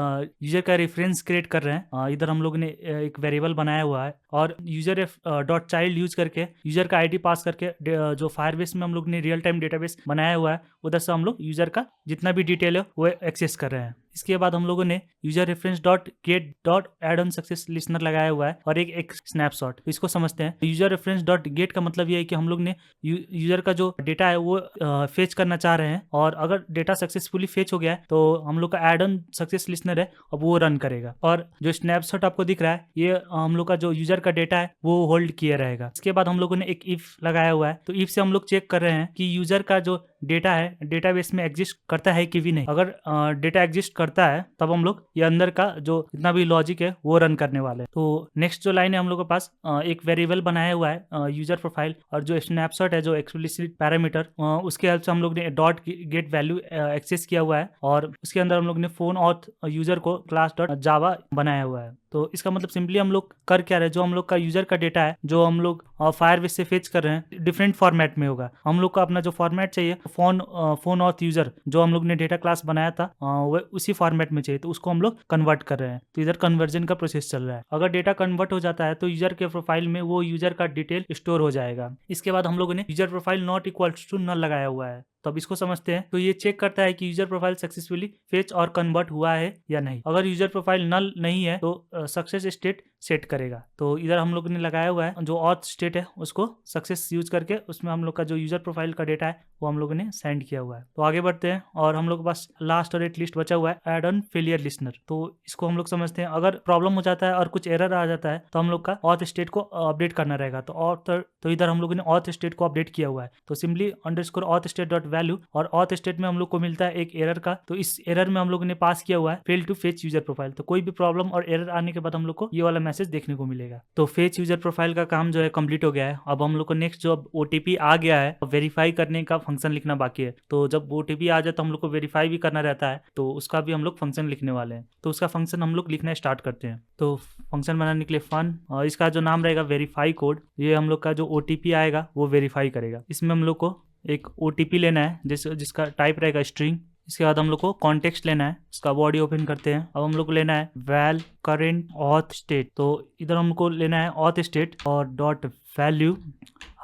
यूजर का रेफरेंस क्रिएट कर रहे हैं। इधर हम लोग ने एक वेरिएबल बनाया हुआ है और यूजर डॉट चाइल्ड यूज करके यूजर का आईडी पास करके जो फायरबेस में हम लोग ने रियल टाइम डेटाबेस बनाया हुआ है उधर से हम लोग यूजर का जितना भी डिटेल है वो एक्सेस कर रहे हैं। इसके बाद हम लोगों ने user reference dot get dot add on success listener लगाया हुआ है और एक स्नैपशॉट। तो इसको समझते हैं। यूजर रेफरेंस डॉट गेट का मतलब ये है कि हम लोग ने यूजर का जो डेटा है वो फेच करना चाह रहे हैं और अगर डेटा सक्सेसफुली फेच हो गया है तो हम लोग का एड ऑन सक्सेस लिसनर है अब वो रन करेगा। और जो स्नैपशॉट आपको दिख रहा है ये हम लोग का जो यूजर का डेटा है वो होल्ड किया रहेगा। इसके बाद हम लोगों ने एक इफ लगाया हुआ है। तो इफ से हम लोग चेक कर रहे हैं कि यूजर का जो डेटा है डेटाबेस में एग्जिस्ट करता है कि भी नहीं। अगर डेटा एग्जिस्ट करता है तब हम लोग ये अंदर का जो इतना भी लॉजिक है वो रन करने वाले हैं। तो नेक्स्ट जो लाइन है हम लोग के पास एक वेरिएबल बनाया हुआ है यूजर प्रोफाइल, और जो स्नैपशॉट है जो एक्सप्लिसिट पैरामीटर उसके हेल्प से हम लोग ने डॉट गेट वैल्यू एक्सेस किया हुआ है, और उसके अंदर हम लोग ने फोन ऑथ यूजर को क्लास डॉट जावा बनाया हुआ है। तो इसका मतलब सिंपली हम लोग कर क्या रहे हैं, जो हम लोग का यूजर का डेटा है जो हम लोग फायरबेस से फेच कर रहे हैं डिफरेंट फॉर्मेट में होगा। हम लोग को अपना जो फॉर्मेट चाहिए फोन ऑथ यूजर जो हम लोग ने डेटा क्लास बनाया था वो उसी फॉर्मेट में चाहिए, तो उसको हम लोग कन्वर्ट कर रहे हैं। तो इधर कन्वर्जन का प्रोसेस चल रहा है। अगर डेटा कन्वर्ट हो जाता है तो यूजर के प्रोफाइल में वो यूजर का डिटेल स्टोर हो जाएगा। इसके बाद हम लोगों ने user profile not equal to null लगाया हुआ है। तो अब इसको समझते हैं। तो ये चेक करता है कि यूजर प्रोफाइल सक्सेसफुली फेच और कन्वर्ट हुआ है या नहीं। अगर यूजर प्रोफाइल नल नहीं है तो सक्सेस स्टेट सेट करेगा। तो इधर हम लोग ने लगाया हुआ है जो ऑथ स्टेट है उसको सक्सेस यूज करके उसमें हम लोग का जो यूजर प्रोफाइल का डेटा है वो हम लोगों ने सेंड किया हुआ है। तो आगे बढ़ते हैं और हम लोग के पास लास्ट और एट लिस्ट बचा हुआ है ऐड ऑन फेलियर लिसनर। तो इसको हम लोग समझते हैं। अगर प्रॉब्लम हो जाता है और कुछ एरर आ जाता है तो हम लोग का ऑथ स्टेट को अपडेट करना रहेगा। तो इधर हम लोगों ने ऑथ स्टेट को अपडेट किया हुआ है। तो simply underscore auth state dot value, और ऑथ स्टेट में हम लोग को मिलता है एक एरर का। तो इस एरर में हम लोगों ने पास किया हुआ है fail to fetch user profile. तो कोई भी प्रॉब्लम और एरर आने के बाद हम लोग को ये वाला मैसेज देखने को मिलेगा। तो फेच यूजर प्रोफाइल का काम जो है कंप्लीट हो गया है। अब हम लोग को नेक्स्ट जो ओटीपी आ गया है वेरीफाई करने का फंक्शन लिखना बाकी है। तो जब ओटीपी आ जाए तो हम लोग को वेरीफाई भी करना रहता है, तो उसका भी हम लोग फंक्शन लिखने वाले हैं। तो उसका फंक्शन हम लोग लिखना स्टार्ट करते हैं। तो फंक्शन बनाने के लिए फन, और इसका जो नाम रहेगा वेरीफाई कोड, ये हम लोग का जो ओटीपी आएगा वो वेरीफाई करेगा। इसमें हम लोग को एक ओटीपी लेना है जिसका टाइप रहेगा स्ट्रिंग। इसके बाद हम लोग को कॉन्टेक्स्ट लेना है, इसका बॉडी ओपन करते हैं। अब हम लोग को लेना है वैल करेंट ऑथ स्टेट। तो इधर हमको लेना है ऑथ स्टेट और डॉट वैल्यू।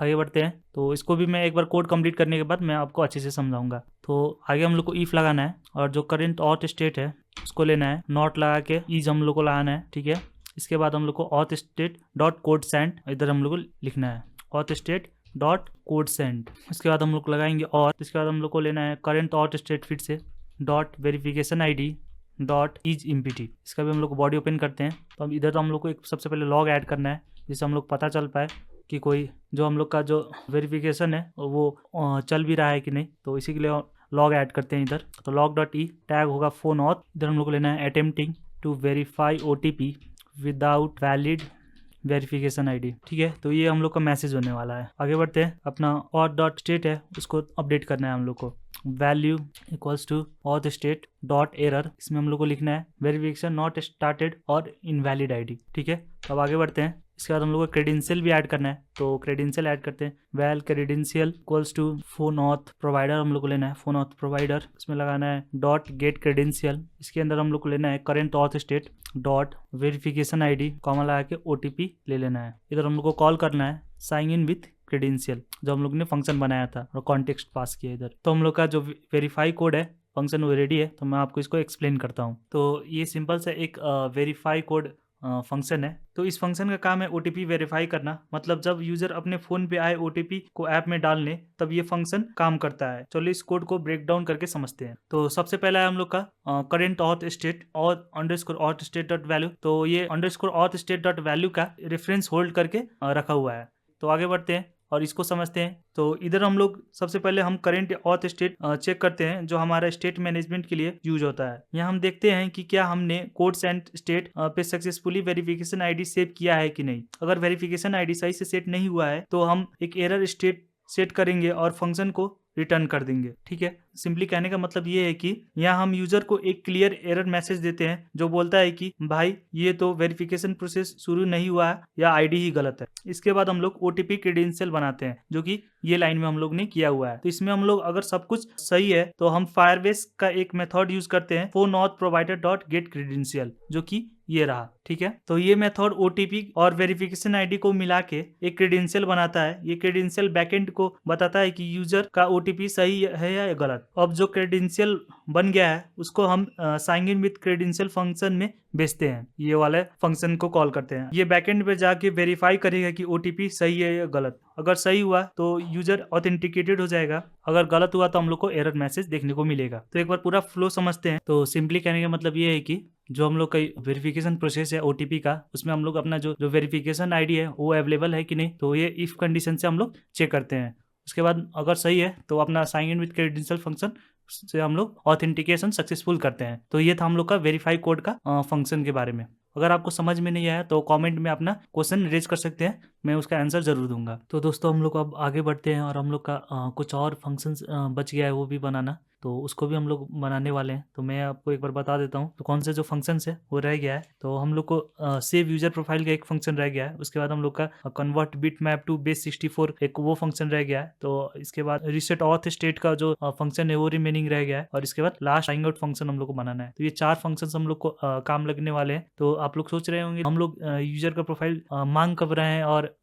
आगे बढ़ते हैं। तो इसको भी मैं एक बार कोड कंप्लीट करने के बाद मैं आपको अच्छे से समझाऊंगा। तो आगे हम लोग को इफ लगाना है, और जो करेंट ऑथ स्टेट है उसको लेना है नॉट लगा के ईज हम लोग को लगाना है, ठीक है। इसके बाद हम लोग को auth state dot code send इधर हम लोग को लिखना है auth state dot code send. इसके बाद हम लोग लगाएंगे, और इसके बाद हम लोग को लेना है करेंट ऑथ स्टेट फिर से dot verification ID dot is empty. इसका भी हम लोग बॉडी ओपन करते हैं। तो अब इधर तो हम लोग को एक सबसे पहले लॉग ऐड करना है जिससे हम लोग पता चल पाए कि कोई जो हम लोग का जो वेरिफिकेशन है वो चल भी रहा है कि नहीं। तो इसी के लिए लॉग ऐड करते हैं इधर। तो लॉग डॉट ई टैग होगा फोन ऑथ। इधर हम लोग को लेना है attempting to verify OTP without valid verification ID, ठीक है। तो ये हम लोग का मैसेज होने वाला है। आगे बढ़ते हैं। अपना ऑथ डॉट स्टेट है उसको अपडेट करना है हम लोग को। Value equals to auth state dot error, इसमें हम लोग को लिखना है वेरिफिकेशन नॉट स्टार्टेड और इनवैलिड आईडी, ठीक है। अब आगे बढ़ते हैं। इसके बाद हम लोग को क्रेडेंशियल भी ऐड करना है। तो क्रेडेंशियल ऐड करते हैं। Val credential equals to phone auth provider हम लोग को लेना है फोन ऑथ प्रोवाइडर। इसमें लगाना है डॉट गेट क्रेडेंशियल। इसके अंदर हम लोग को लेना है current auth state dot verification ID comma लगा के ओटीपी ले लेना है। इधर हम लोग को कॉल करना है साइन इन विथ क्रेडेंशियल जो हम लोग ने फंक्शन बनाया था और कॉन्टेक्स्ट पास किया इधर। तो हम लोग का जो वेरीफाई कोड है फंक्शन वो रेडी है। तो मैं आपको इसको एक्सप्लेन करता हूँ। तो ये सिंपल सा एक वेरीफाई कोड फंक्शन है। तो इस फंक्शन का काम है ओटीपी वेरीफाई करना। मतलब जब यूजर अपने फोन पे आए ओटीपी को ऐप में डालने तब ये फंक्शन काम करता है। चलो इस कोड को ब्रेक डाउन करके समझते हैं। तो सबसे पहला है हम लोग का करेंट ऑथ स्टेट और underscore auth state dot value. तो ये underscore auth state dot value का रेफरेंस होल्ड करके रखा हुआ है। तो आगे बढ़ते हैं और इसको समझते हैं। तो इधर हम लोग सबसे पहले हम करेंट ऑथ स्टेट चेक करते हैं जो हमारा स्टेट मैनेजमेंट के लिए यूज होता है। यहाँ हम देखते हैं कि क्या हमने कोड्स एंड स्टेट पे सक्सेसफुली वेरिफिकेशन आईडी सेव किया है कि नहीं। अगर वेरिफिकेशन आईडी सही से सेट नहीं हुआ है तो हम एक एरर स्टेट सेट करेंगे और फंक्शन को रिटर्न कर देंगे, ठीक है। सिंपली कहने का मतलब ये है कि यहाँ हम यूजर को एक क्लियर एरर मैसेज देते हैं जो बोलता है कि भाई ये तो वेरिफिकेशन प्रोसेस शुरू नहीं हुआ है या आईडी ही गलत है। इसके बाद हम लोग ओटीपी क्रेडेंशियल बनाते हैं जो कि ये लाइन में हम लोग ने किया हुआ है। तो इसमें हम लोग अगर सब कुछ सही है तो हम फायरबेस का एक मेथड यूज करते हैं phone auth provider dot gate credential जो कि ये रहा, ठीक है। तो ये मेथड ओटीपी और वेरिफिकेशन आईडी को मिला के एक क्रेडेंशियल बनाता है। ये क्रेडेंशियल बैकएंड को बताता है कि यूजर का ओटीपी सही है या गलत। अब जो क्रेडेंशियल बन गया है उसको हम sign in with credential function में भेजते हैं। ये वाले फंक्शन को कॉल करते हैं। ये बैकएंड पे जाके वेरीफाई करेगा कि ओटीपी सही है या गलत। अगर सही हुआ तो यूजर ऑथेंटिकेटेड हो जाएगा, अगर गलत हुआ तो हम लोग को एरर मैसेज देखने को मिलेगा। तो एक बार पूरा फ्लो समझते हैं। तो सिंपली कहने का मतलब ये है कि जो हम लोग का वेरिफिकेशन प्रोसेस है ओटीपी का उसमें हम लोग अपना जो वेरिफिकेशन आईडी है वो अवेलेबल है कि नहीं। तो ये इफ कंडीशन से हम लोग चेक करते हैं। उसके बाद अगर सही है तो अपना sign in with credential function से हम लोग ऑथेंटिकेशन सक्सेसफुल करते हैं। तो ये था हम लोग का वेरीफाई कोड का फंक्शन के बारे में। अगर आपको समझ में नहीं आया तो कमेंट में अपना क्वेश्चन रेज कर सकते हैं, मैं उसका आंसर जरूर दूंगा। तो दोस्तों हम लोग अब आगे बढ़ते हैं और हम लोग का कुछ और फंक्शंस बच गया है वो भी बनाना, तो उसको भी हम लोग बनाने वाले हैं। तो मैं आपको एक बार बता देता हूँ तो कौन से जो फंक्शंस है वो रह गया है। तो हम लोग को सेव यूजर प्रोफाइल का एक फंक्शन रह गया है, उसके बाद हम लोग का convert bitmap to base 64 एक वो फंक्शन रह गया है। तो इसके बाद रीसेट ऑथ स्टेट का जो फंक्शन है वो रिमेनिंग रह गया है, और इसके बाद लास्ट टाइम आउट फंक्शन हम लोग को बनाना है। तो ये 4 फंक्शंस हम लोग को काम लगने वाले हैं। तो आप लोग सोच रहे होंगे हम लोग यूजर का प्रोफाइल मांग कब रहे हैं और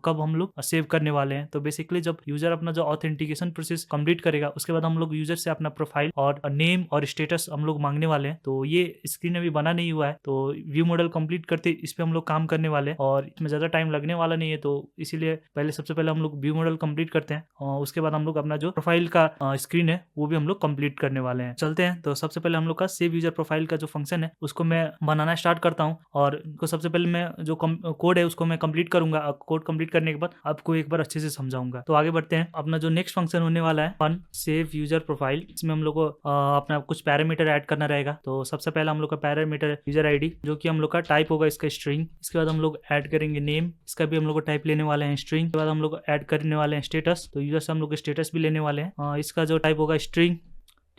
कब हम लोग सेव करने वाले हैं। तो बेसिकली जब यूजर अपना जो ऑथेंटिकेशन प्रोसेस कंप्लीट करेगा उसके बाद हम लोग यूजर से अपना प्रोफाइल और नेम और स्टेटस हम लोग मांगने वाले हैं। तो ये स्क्रीन अभी बना नहीं हुआ है, तो व्यू मॉडल कंप्लीट करते इस पे हम लोग काम करने वाले हैं, और इसमें ज्यादा टाइम लगने वाला नहीं है। तो इसीलिए पहले सबसे पहले हम लोग व्यू मॉडल कंप्लीट करते हैं और उसके बाद हम लोग अपना जो प्रोफाइल का स्क्रीन है वो भी हम लोग कंप्लीट करने वाले हैं। चलते हैं। तो सबसे पहले हम लोग का सेव यूजर प्रोफाइल का जो फंक्शन है उसको मैं बनाना स्टार्ट करता हूँ, और सबसे पहले मैं जो कोड है उसको मैं कंप्लीट करूंगा। कोड कंप्लीट करने के बाद आपको एक बार अच्छे से समझाऊंगा। तो आगे बढ़ते हैं। अपना जो नेक्स्ट फंक्शन होने वाला है फन सेव यूजर प्रोफाइल, इसमें हम लोग को अपना कुछ पैरामीटर ऐड करना रहेगा। तो सबसे पहला हम लोग का पैरामीटर यूजर आईडी, जो कि हम लोग का टाइप होगा इसका स्ट्रिंग। इसके बाद हम लोग ऐड करेंगे नेम, इसका भी हम लोग को टाइप लेने वाले हैं स्ट्रिंग। इसके बाद हम लोग ऐड करने वाले हैं स्टेटस, तो यूजर से हम लोग स्टेटस भी लेने वाले हैं, इसका जो टाइप होगा स्ट्रिंग,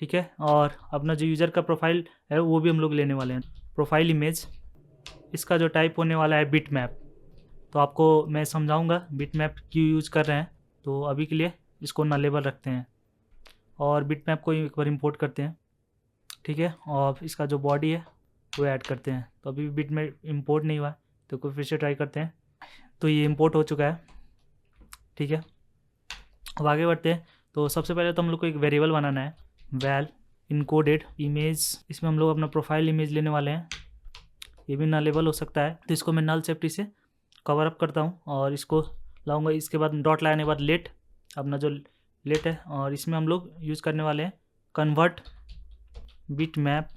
ठीक है। और अपना जो यूजर का प्रोफाइल है वो भी हम लोग लेने वाले हैं। प्रोफाइल इमेज, इसका जो टाइप होने वाला है बिट मैप। तो आपको मैं समझाऊंगा बिट मैप क्यों यूज़ कर रहे हैं। तो अभी के लिए इसको नॉलेबल रखते हैं और बिट मैप को एक बार इंपोर्ट करते हैं, ठीक है। और इसका जो बॉडी है वो ऐड करते हैं। तो अभी बिट मैप इंपोर्ट नहीं हुआ है, तो कोई फिर से ट्राई करते हैं। तो ये इंपोर्ट हो चुका है, ठीक है। अब आगे बढ़ते हैं। तो सबसे पहले तो हम लोग को एक वेरिएबल बनाना है, वैल इनकोडेड इमेज। इसमें हम लोग अपना प्रोफाइल इमेज लेने वाले हैं, ये भी नॉलेबल हो सकता है। तो इसको मैं नल सेफ्टी से कवर अप करता हूँ और इसको लाऊंगा। इसके बाद डॉट लगाने के बाद लेट, अपना जो लेट है, और इसमें हम लोग यूज़ करने वाले हैं convert bitmap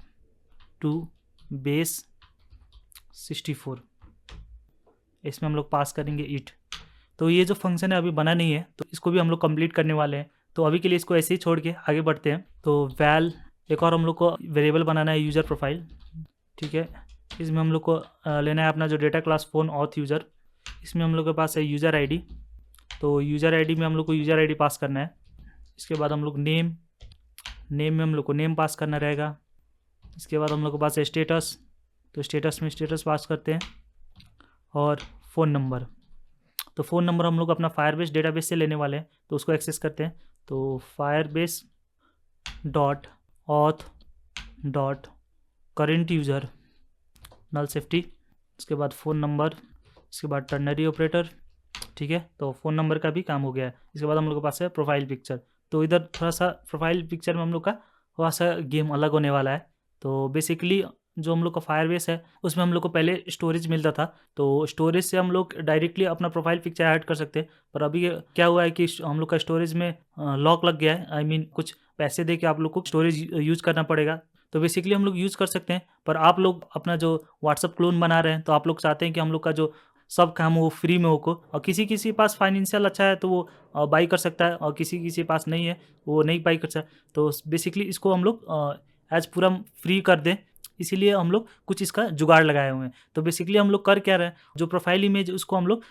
to base 64। इसमें हम लोग पास करेंगे इट। तो ये जो फंक्शन है अभी बना नहीं है, तो इसको भी हम लोग कंप्लीट करने वाले हैं। तो अभी के लिए इसको ऐसे ही छोड़ के आगे बढ़ते हैं। तो वैल एक और हम लोग को वेरिएबल बनाना है यूज़र प्रोफाइल, ठीक है। इसमें हम लोग को लेना है अपना जो data class phone auth user. इसमें हम लोग के पास है यूज़र आईडी, तो यूज़र आईडी में हम लोग को यूज़र आईडी पास करना है। इसके बाद हम लोग नेम में हम लोग को नेम पास करना रहेगा। इसके बाद हम लोग के पास है स्टेटस, तो स्टेटस में स्टेटस पास करते हैं। और फ़ोन नंबर, तो फ़ोन नंबर हम लोग अपना फायरबेस डेटाबेस से लेने वाले हैं, तो उसको एक्सेस करते हैं। तो Firebase dot auth dot current user null safety, इसके बाद फ़ोन नंबर, इसके बाद टर्नरी ऑपरेटर, ठीक है। तो फ़ोन नंबर का भी काम हो गया है। इसके बाद हम लोग के पास है प्रोफाइल पिक्चर। तो इधर थोड़ा सा प्रोफाइल पिक्चर में हम लोग का थोड़ा सा गेम अलग होने वाला है। तो बेसिकली जो हम लोग का फायरबेस है उसमें हम लोग को पहले स्टोरेज मिलता था, तो स्टोरेज से हम लोग डायरेक्टली अपना प्रोफाइल पिक्चर ऐड कर सकते हैं। पर अभी क्या हुआ है कि हम लोग का स्टोरेज में लॉक लग गया है, आई मीन कुछ पैसे दे के आप लोग को स्टोरेज यूज़ करना पड़ेगा। तो बेसिकली हम लोग यूज़ कर सकते हैं, पर आप लोग अपना जो व्हाट्सअप क्लोन बना रहे हैं तो आप लोग चाहते हैं कि हम लोग का जो सब काम हो फ्री में हो। और किसी किसी पास फाइनेंशियल अच्छा है तो वो बाई कर सकता है, और किसी किसी पास नहीं है वो नहीं बाई कर सकता। तो बेसिकली इसको हम लोग एज पूरा फ्री कर दें, इसीलिए हम लोग कुछ इसका जुगाड़ लगाए हुए हैं। तो बेसिकली हम लोग कर क्या रहे हैं, जो प्रोफाइल इमेज उसको हम लोग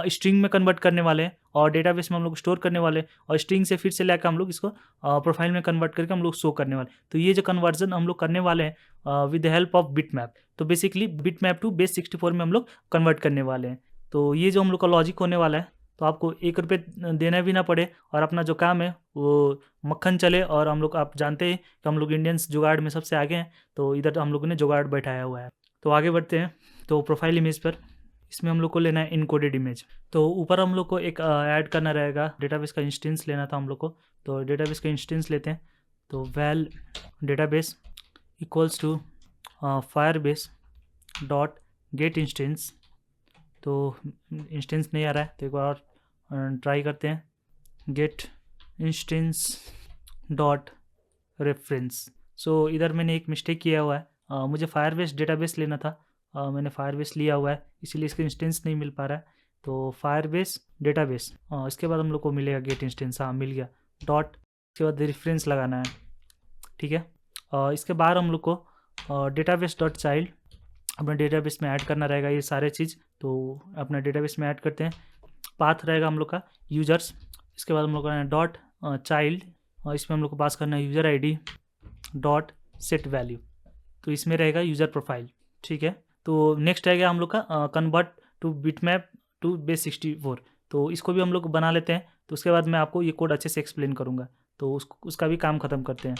स्ट्रिंग में कन्वर्ट करने वाले हैं और डेटाबेस में हम लोग स्टोर करने वाले हैं, और स्ट्रिंग से फिर से लेकर हम लोग इसको प्रोफाइल में कन्वर्ट करके हम लोग शो करने वाले। तो ये जो कन्वर्जन हम लोग करने वाले हैं with the help of bitmap. तो basically bitmap to base 64 में हम लोग कन्वर्ट करने वाले हैं। तो ये जो हम लोग का लॉजिक होने वाला है, तो आपको 1 रुपये देना भी ना पड़े और अपना जो काम है वो मक्खन चले। और हम लोग आप जानते हैं कि हम लोग इंडियंस जुगाड़ में सबसे आगे हैं, तो इधर हम लोगों ने जुगाड़ बैठाया हुआ है। तो आगे बढ़ते हैं। तो प्रोफाइल इमेज पर, इसमें हम लोग को लेना है इनकोडेड इमेज। तो ऊपर हम लोग को एक ऐड करना रहेगा, डेटाबेस का इंस्टेंस लेना था हम लोग को। तो डेटाबेस का इंस्टेंस लेते हैं। तो val database equals to Firebase dot get instance. तो इंस्टेंस नहीं आ रहा है, तो एक बार और ट्राई करते हैं, गेट इंस्टेंस डॉट रेफरेंस। सो इधर मैंने एक मिस्टेक किया हुआ है, मुझे फायरबेस डेटाबेस लेना था, मैंने फायरबेस लिया हुआ है, इसीलिए इसका इंस्टेंस नहीं मिल पा रहा है। तो फायरबेस डेटाबेस, इसके बाद हम लोग को मिलेगा गेट इंस्टेंस, हाँ मिल गया, डॉट, इसके बाद रेफरेंस लगाना है, ठीक है। इसके बाद हम लोग को डेटाबेस डॉट चाइल्ड अपने डेटाबेस में ऐड करना रहेगा ये सारे चीज़। तो अपना डेटाबेस में ऐड करते हैं। पाथ रहेगा हम लोग का यूजर्स, इसके बाद हम लोग का डॉट चाइल्ड, और इसमें हम लोग को पास करना है user ID dot set value, तो इसमें रहेगा यूज़र प्रोफाइल, ठीक है। तो नेक्स्ट रहेगा हम लोग का convert to bitmap to base 64, तो इसको भी हम लोग बना लेते हैं। तो उसके बाद मैं आपको ये कोड अच्छे से एक्सप्लेन करूँगा, तो उसका भी काम ख़त्म करते हैं।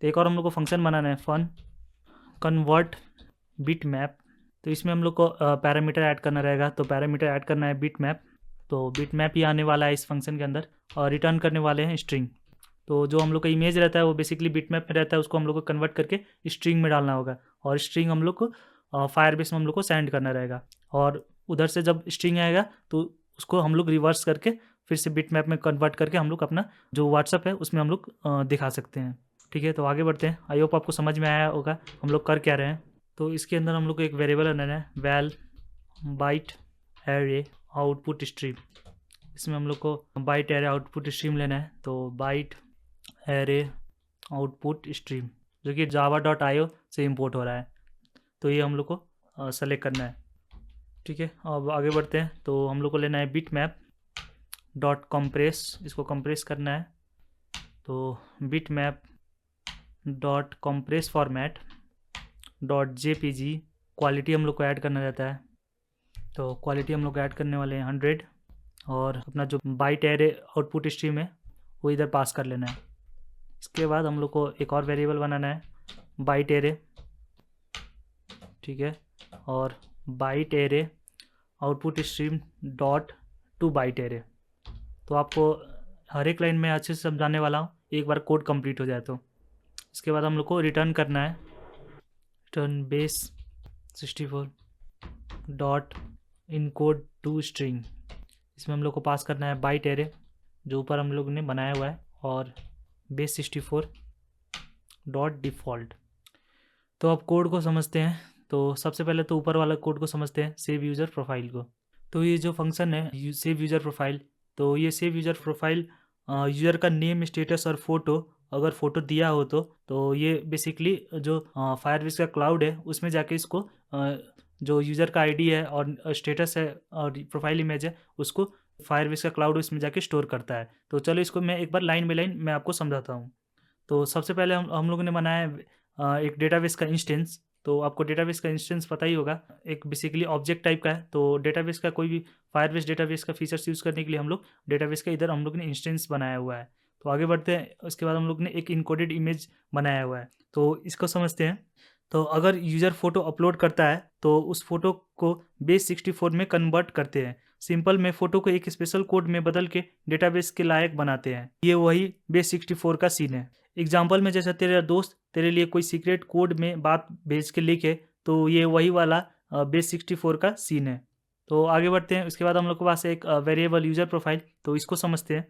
तो एक और हम लोग को फंक्शन बनाना है, फन कन्वर्ट बिट मैप, तो इसमें हम लोग को पैरामीटर ऐड करना रहेगा। तो पैरामीटर ऐड करना है बिट मैप, तो बिट मैप ही आने वाला है इस फंक्शन के अंदर, और रिटर्न करने वाले हैं स्ट्रिंग। तो जो हम लोग का इमेज रहता है वो बेसिकली बिट मैप में रहता है, उसको हम लोग को कन्वर्ट करके स्ट्रिंग में डालना होगा, और स्ट्रिंग हम लोग को फायरबेस में हम लोग को सेंड करना रहेगा। और उधर से जब स्ट्रिंग आएगा तो उसको हम लोग रिवर्स करके फिर से बिट मैप में कन्वर्ट करके हम लोग अपना जो व्हाट्सअप है उसमें हम लोग दिखा सकते हैं, ठीक है। तो आगे बढ़ते हैं। आई होप आपको समझ में आया होगा हम लोग कर क्या रहे हैं। तो इसके अंदर हम लोग को एक वेरिएबल बनाना है, val byte array output stream, इसमें हम लोग को बाइट एरे आउटपुट स्ट्रीम लेना है। तो बाइट एरे आउटपुट स्ट्रीम जो कि java.io से इंपोर्ट हो रहा है, तो ये हम लोग को सेलेक्ट करना है, ठीक है। अब आगे बढ़ते हैं। तो हम लोग को लेना है बिट मैप डॉट कॉम्प्रेस, इसको कंप्रेस करना है। तो bit map dot compress format dot JPG, quality हम लोग को ऐड करना रहता है। तो क्वालिटी हम लोग ऐड करने वाले हैं 100, और अपना जो बाइट एरे आउटपुट स्ट्रीम है वो इधर पास कर लेना है। इसके बाद हम लोग को एक और वेरिएबल बनाना है, बाइट एरे, ठीक है, और byte array output stream dot to byte array. तो आपको हर एक लाइन में अच्छे से समझाने वाला हूँ, एक बार कोड कंप्लीट हो जाए तो। इसके बाद हम लोग को रिटर्न करना है, return base 64 dot encode to string, इसमें हम लोग को पास करना है बाइट एरे जो ऊपर हम लोग ने बनाया हुआ है, और बेस 64 डॉट डिफ़ॉल्ट। तो अब कोड को समझते हैं। तो सबसे पहले तो ऊपर वाला कोड को समझते हैं, सेव यूज़र प्रोफाइल को। तो ये जो फंक्शन है सेव यूज़र प्रोफाइल, तो ये सेव यूज़र प्रोफाइल यूज़र का नेम, स्टेटस और फोटो, अगर फोटो दिया हो तो ये बेसिकली जो फायरबेस का क्लाउड है उसमें जाके इसको जो यूज़र का आईडी है और स्टेटस है और प्रोफाइल इमेज है उसको फायरबेस का क्लाउड उसमें जाके स्टोर करता है। तो चलो इसको मैं एक बार लाइन बाय लाइन मैं आपको समझाता हूँ। तो सबसे पहले हम लोगों ने बनाया है एक डेटाबेस का इंस्टेंस। तो आपको डेटाबेस का इंस्टेंस पता ही होगा, एक बेसिकली ऑब्जेक्ट टाइप का है। तो डेटाबेस का कोई भी फायरबेस डेटाबेस का फीचर्स यूज़ करने के लिए हम लोग डेटाबेस का इधर हम लोग ने इंस्टेंस बनाया हुआ है। तो आगे बढ़ते हैं। उसके बाद हम लोग ने एक इनकोडेड इमेज बनाया हुआ है, तो इसको समझते हैं। तो अगर यूज़र फोटो अपलोड करता है तो उस फोटो को बेस 64 में कन्वर्ट करते हैं। सिंपल में फोटो को एक स्पेशल कोड में बदल के डेटाबेस के लायक बनाते हैं। ये वही बेस 64 का सीन है। एग्जाम्पल में जैसा तेरा दोस्त तेरे लिए कोई सीक्रेट कोड में बात भेज के लिखे, तो ये वही वाला बेस 64 का सीन है। तो आगे बढ़ते हैं। उसके बाद हम लोग के पास एक वेरिएबल यूज़र प्रोफाइल, तो इसको समझते हैं।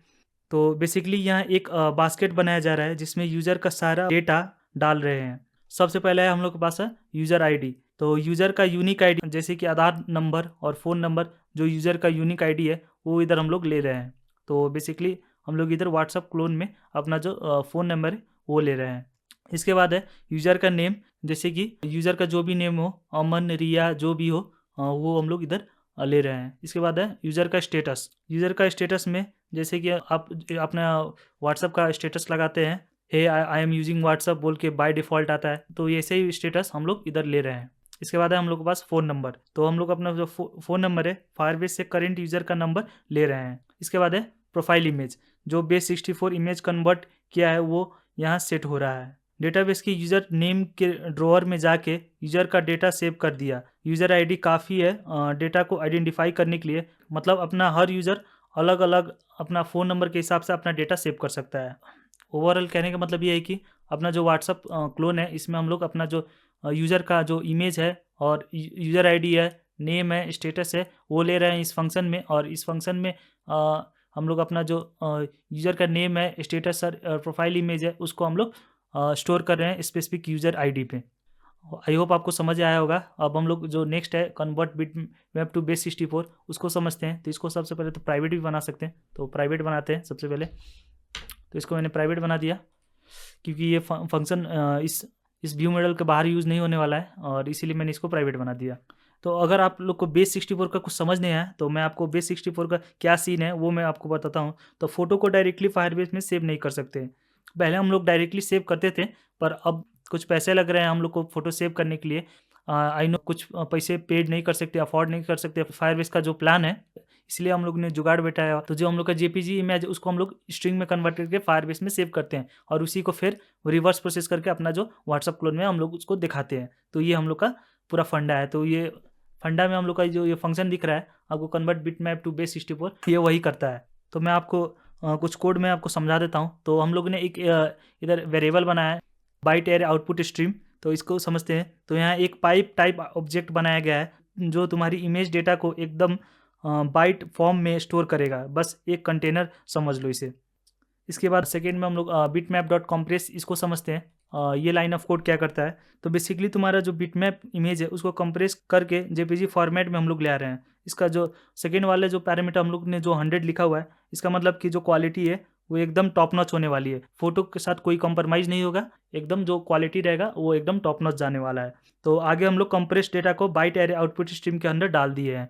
तो बेसिकली यहाँ एक बास्केट बनाया जा रहा है जिसमें यूज़र का सारा डेटा डाल रहे हैं। सबसे पहले है हम लोग के पास है यूज़र आईडी। तो यूज़र का यूनिक आईडी जैसे कि आधार नंबर और फ़ोन नंबर, जो यूज़र का यूनिक आईडी है वो इधर हम लोग ले रहे हैं। तो बेसिकली हम लोग इधर व्हाट्सअप क्लोन में अपना जो फ़ोन नंबर है वो ले रहे हैं। इसके बाद है यूज़र का नेम, जैसे कि यूज़र का जो भी नेम हो, अमन, रिया, जो भी हो, वो हम लोग इधर ले रहे हैं। इसके बाद है यूज़र का स्टेटस। यूज़र का स्टेटस में जैसे कि आप अपना व्हाट्सअप का स्टेटस लगाते हैं, हे आई एम यूजिंग व्हाट्सअप बोल के बाय डिफ़ॉल्ट आता है, तो ये ऐसे ही स्टेटस हम लोग इधर ले रहे हैं। इसके बाद है हम लोग के पास फ़ोन नंबर। तो हम लोग अपना जो फ़ोन नंबर है फायरबेस से करेंट यूज़र का नंबर ले रहे हैं। इसके बाद है प्रोफाइल इमेज, जो बेस 64 इमेज कन्वर्ट किया है वो यहाँ सेट हो रहा है। डेटाबेस की यूज़र नेम के ड्रॉअर में जाके यूज़र का डेटा सेव कर दिया। यूज़र आईडी काफ़ी है डेटा को आइडेंटिफाई करने के लिए, मतलब अपना हर यूज़र अलग अलग अपना फ़ोन नंबर के हिसाब से अपना डेटा सेव कर सकता है। ओवरऑल कहने का मतलब ये है कि अपना जो व्हाट्सअप क्लोन है इसमें हम लोग अपना जो यूज़र का जो इमेज है और यूज़र आईडी है, नेम है, स्टेटस है, वो ले रहे हैं इस फंक्शन में। और इस फंक्शन में हम लोग अपना जो यूज़र का नेम है, स्टेटस और प्रोफाइल इमेज है उसको हम लोग स्टोर कर रहे हैं स्पेसिफिक यूज़र आईडी पे। आई होप आपको समझ आया होगा। अब हम लोग जो नेक्स्ट है कन्वर्ट बिटमैप टू बेस 64 उसको समझते हैं। तो इसको सबसे पहले तो प्राइवेट भी बना सकते हैं, तो प्राइवेट बनाते हैं सबसे पहले। तो इसको मैंने प्राइवेट बना दिया क्योंकि ये फंक्शन इस व्यू मॉडल के बाहर यूज़ नहीं होने वाला है, और इसीलिए मैंने इसको प्राइवेट बना दिया। तो अगर आप लोग को बेस 64 का कुछ समझ नहीं आया तो मैं आपको बेस 64 का क्या सीन है वो मैं आपको बताता हूँ। तो फोटो को डायरेक्टली फायरबेस में सेव नहीं कर सकते। पहले हम लोग डायरेक्टली सेव करते थे, पर अब कुछ पैसे लग रहे हैं हम लोग को फ़ोटो सेव करने के लिए। आई नो कुछ पैसे पेड नहीं कर सकते, अफोर्ड नहीं कर सकते फायरबेस का जो प्लान है, इसलिए हम लोग ने जुगाड़ बैठाया। तो जो हम लोग का जेपीजी इमेज उसको हम लोग स्ट्रिंग में कन्वर्ट करके फायरबेस में सेव करते हैं, और उसी को फिर रिवर्स प्रोसेस करके अपना जो व्हाट्सअप क्लोन में हम लोग उसको दिखाते हैं। तो ये हम लोग का पूरा फंडा है। तो ये फंडा में हम लोग का जो ये फंक्शन दिख रहा है आपको कन्वर्ट बिटमैप टू बेस 64, ये वही करता है। तो मैं आपको कुछ कोड में आपको समझा देता हूँ। तो हम लोग ने एक इधर वेरिएबल बनाया है बाइट एरे आउटपुट स्ट्रीम। तो इसको समझते हैं। तो यहाँ एक पाइप टाइप ऑब्जेक्ट बनाया गया है जो तुम्हारी इमेज डेटा को एकदम बाइट फॉर्म में स्टोर करेगा। बस एक कंटेनर समझ लो इसे। इसके बाद सेकेंड में हम लोग बिटमैप डॉट कॉम्प्रेस इसको समझते हैं। ये लाइन ऑफ कोड क्या करता है, तो बेसिकली तुम्हारा जो बिटमैप इमेज है उसको कंप्रेस करके जेपीजी फॉर्मेट में हम लोग ले आ रहे हैं। इसका जो सेकेंड वाले जो पैरामीटर हम लोग ने जो 100 लिखा हुआ है, इसका मतलब कि जो क्वालिटी है वो एकदम टॉप नॉच होने वाली है। फोटो के साथ कोई कॉम्प्रोमाइज़ नहीं होगा, एकदम जो क्वालिटी रहेगा वो एकदम टॉप नॉच जाने वाला है। तो आगे हम लोग कंप्रेस डेटा को बाइट एरे आउटपुट स्ट्रीम के अंदर डाल दिए हैं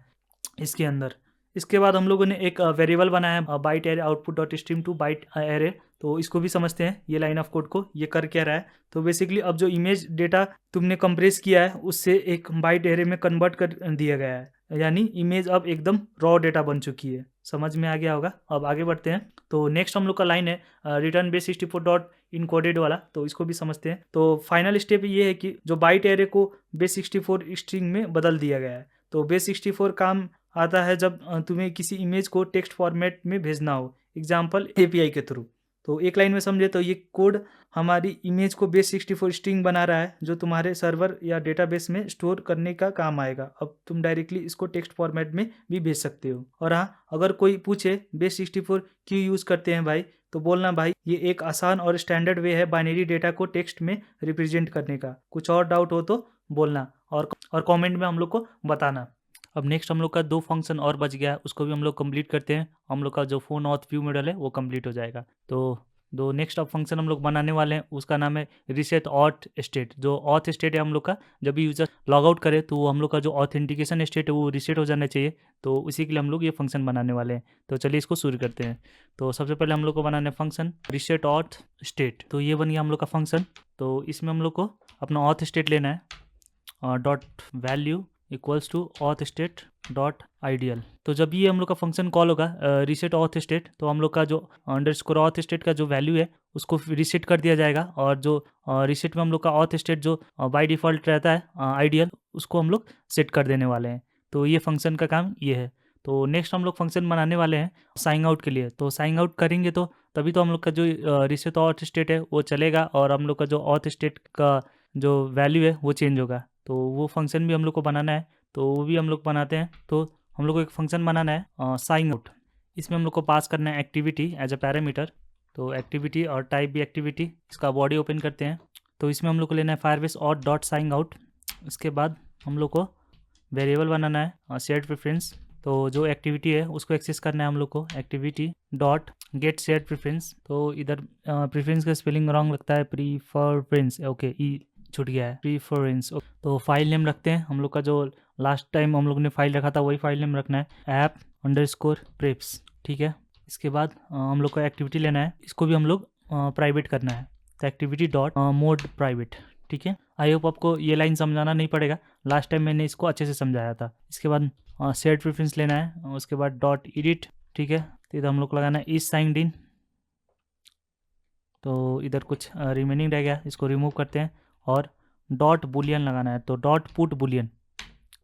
इसके अंदर। इसके बाद हम लोगों ने एक वेरिएबल बनाया है byte array output dot stream to byte array. तो इसको भी समझते हैं ये लाइन ऑफ कोड को ये कर क्या रहा है। तो बेसिकली अब जो इमेज डेटा तुमने कंप्रेस किया है उससे एक बाइट एरे में कन्वर्ट कर दिया गया है, यानी इमेज अब एकदम रॉ डेटा बन चुकी है। समझ में आ गया होगा। अब आगे बढ़ते हैं। तो नेक्स्ट हम लोग का लाइन है रिटर्न बेस 64 डॉट इनकोडेड वाला। तो इसको भी समझते हैं। तो फाइनल स्टेप ये है कि जो बाइट एरे को बेस 64 स्ट्रिंग में बदल दिया गया है। तो बेस 64 काम आता है जब तुम्हें किसी इमेज को टेक्स्ट फॉर्मेट में भेजना हो, एग्जाम्पल एपीआई के थ्रू। तो एक लाइन में समझे तो ये कोड हमारी इमेज को बेस 64 स्ट्रिंग बना रहा है जो तुम्हारे सर्वर या डेटाबेस में स्टोर करने का काम आएगा। अब तुम डायरेक्टली इसको टेक्स्ट फॉर्मेट में भी भेज सकते हो। और हाँ, अगर कोई पूछे बेस 64 क्यों यूज़ करते हैं भाई, तो बोलना भाई ये एक आसान और स्टैंडर्ड वे है बाइनरी डेटा को टेक्स्ट में रिप्रेजेंट करने का। कुछ और डाउट हो तो बोलना और कमेंट में हम लोग को बताना। अब नेक्स्ट हम लोग का 2 फंक्शन और बच गया है, उसको भी हम लोग कंप्लीट करते हैं। हम लोग का जो फोन ऑथ व्यू मॉडल है वो कंप्लीट हो जाएगा। तो दो नेक्स्ट अब फंक्शन हम लोग बनाने वाले हैं, उसका नाम है रीसेट ऑथ स्टेट। जो ऑथ स्टेट है हम लोग का, जब भी यूज़र लॉग आउट करे तो हम लोग का जो ऑथेंटिकेशन स्टेट है वो रीसेट हो जाना चाहिए। तो उसी के लिए हम लोग ये फंक्शन बनाने वाले हैं। तो चलिए इसको शुरू करते हैं। तो सबसे पहले हम लोग को बनाना है फंक्शन रीसेट ऑथ स्टेट। तो ये बन गया हम लोग का फंक्शन। तो इसमें हम लोग को अपना ऑथ स्टेट लेना है dot value equals to auth state dot ideal. तो जब ये हम लोग का फंक्शन कॉल होगा रीसेट ऑथ स्टेट, तो हम लोग का जो अंडरस्कोर ऑथ स्टेट का जो वैल्यू है उसको रीसेट कर दिया जाएगा। और जो रीसेट में हम लोग का ऑथ स्टेट जो बाय डिफ़ॉल्ट रहता है आइडियल, उसको हम लोग सेट कर देने वाले हैं। तो ये फंक्शन का काम ये है। तो नेक्स्ट हम लोग फंक्शन बनाने वाले हैं साइन आउट के लिए। तो साइन आउट करेंगे तो तभी तो हम लोग का जो रीसेट ऑथ स्टेट है वो चलेगा, और हम लोग का जो ऑथ स्टेट का जो वैल्यू है वो चेंज होगा। तो वो फंक्शन भी हम लोग को बनाना है, तो वो भी हम लोग बनाते हैं। तो हम लोग को एक फंक्शन बनाना है साइन आउट। इसमें हम लोग को पास करना है एक्टिविटी एज अ पैरामीटर। तो एक्टिविटी और टाइप भी एक्टिविटी, इसका बॉडी ओपन करते हैं। तो इसमें हम लोग को लेना है Firebase auth dot sign out. इसके बाद हम लोग को वेरिएबल बनाना है शेयर्ड प्रेफरेंस। तो जो एक्टिविटी है उसको एक्सेस करना है हम लोग को activity dot gate shared preference. तो इधर प्रेफरेंस का स्पेलिंग रॉन्ग लगता है, प्रीफरेंस, ओके ई छूट गया है, प्रीफरेंस। तो फाइल नेम रखते हैं हम लोग का जो लास्ट टाइम हम लोग ने फाइल रखा था वही फाइल नेम रखना है, ऐप अंडरस्कोर प्रेप्स। ठीक है। इसके बाद हम लोग को एक्टिविटी लेना है, इसको भी हम लोग प्राइवेट करना है। तो एक्टिविटी डॉट मोड प्राइवेट। ठीक है। आई होप आपको ये लाइन समझाना नहीं पड़ेगा, लास्ट टाइम मैंने इसको अच्छे से समझाया था। इसके बाद शेयर्ड प्रेफरेंस लेना है, उसके बाद डॉट एडिट। ठीक है। तो इधर हम लोग को लगाना है इज साइंड इन। तो इधर कुछ रिमेनिंग रह गया, इसको रिमूव करते हैं और डॉट बुलियन लगाना है। तो डॉट पुट बुलियन।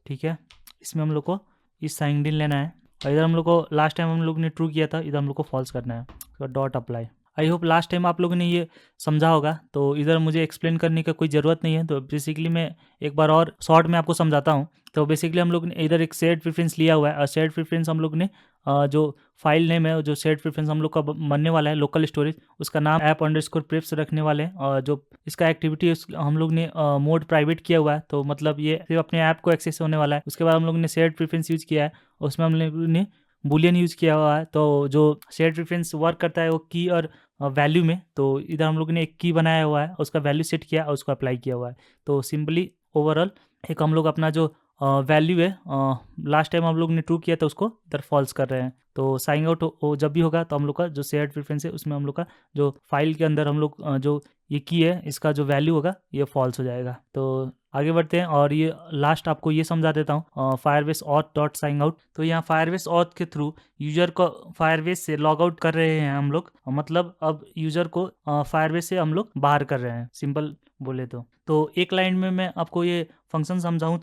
ठीक है। इसमें हम लोग को इस साइंड इन लेना है, और इधर हम लोग को लास्ट टाइम हम लोग ने ट्रू किया था, इधर हम लोग को फॉल्स करना है। तो dot apply. I hope last time आप लोगों ने ये समझा होगा, तो इधर मुझे एक्सप्लेन करने का कोई ज़रूरत नहीं है। तो बेसिकली मैं एक बार और शॉर्ट में आपको समझाता हूँ। तो बेसिकली हम लोग ने इधर एक शेयर्ड प्रेफरेंस लिया हुआ है, और शेयर्ड प्रेफरेंस हम लोग ने जो फाइल नेम है, जो शेयर्ड प्रेफरेंस हम लोग का बनने वाला है लोकल स्टोरेज, उसका नाम ऐप अंडरस्कोर प्रेप्स रखने वाले हैं। और जो इसका एक्टिविटी है हम लोग ने मोड प्राइवेट किया हुआ है, तो मतलब ये सिर्फ अपने ऐप को एक्सेस होने वाला है। उसके बाद हम लोग ने शेयर्ड प्रेफरेंस यूज़ किया है, उसमें हम लोग ने बूलियन यूज़ किया हुआ है। तो जो शेयर्ड प्रेफरेंस वर्क करता है वो की और वैल्यू में, तो इधर हम लोग ने एक की बनाया हुआ है, उसका वैल्यू सेट किया और उसको अप्लाई किया हुआ है। तो सिंपली ओवरऑल एक हम लोग अपना जो वैल्यू है, लास्ट टाइम हम लोग ने ट्रू किया था उसको इधर फॉल्स कर रहे हैं। तो साइन आउट जब भी होगा तो हम लोग का जो शेयर्ड प्रेफरेंस है उसमें हम लोग का जो फाइल के अंदर हम लोग जो ये की है इसका जो वैल्यू होगा ये फॉल्स हो जाएगा। तो आगे बढ़ते हैं और ये लास्ट आपको ये समझा देता हूँ, Firebase auth dot sign out. तो यहाँ फायरबेस ऑथ के थ्रू यूजर को फायरबेस से लॉग आउट कर रहे हैं हम लोग, मतलब अब यूजर को फायरबेस से हम लोग बाहर कर रहे हैं, सिंपल बोले तो एक लाइन में मैं आपको ये फंक्शन समझाऊँ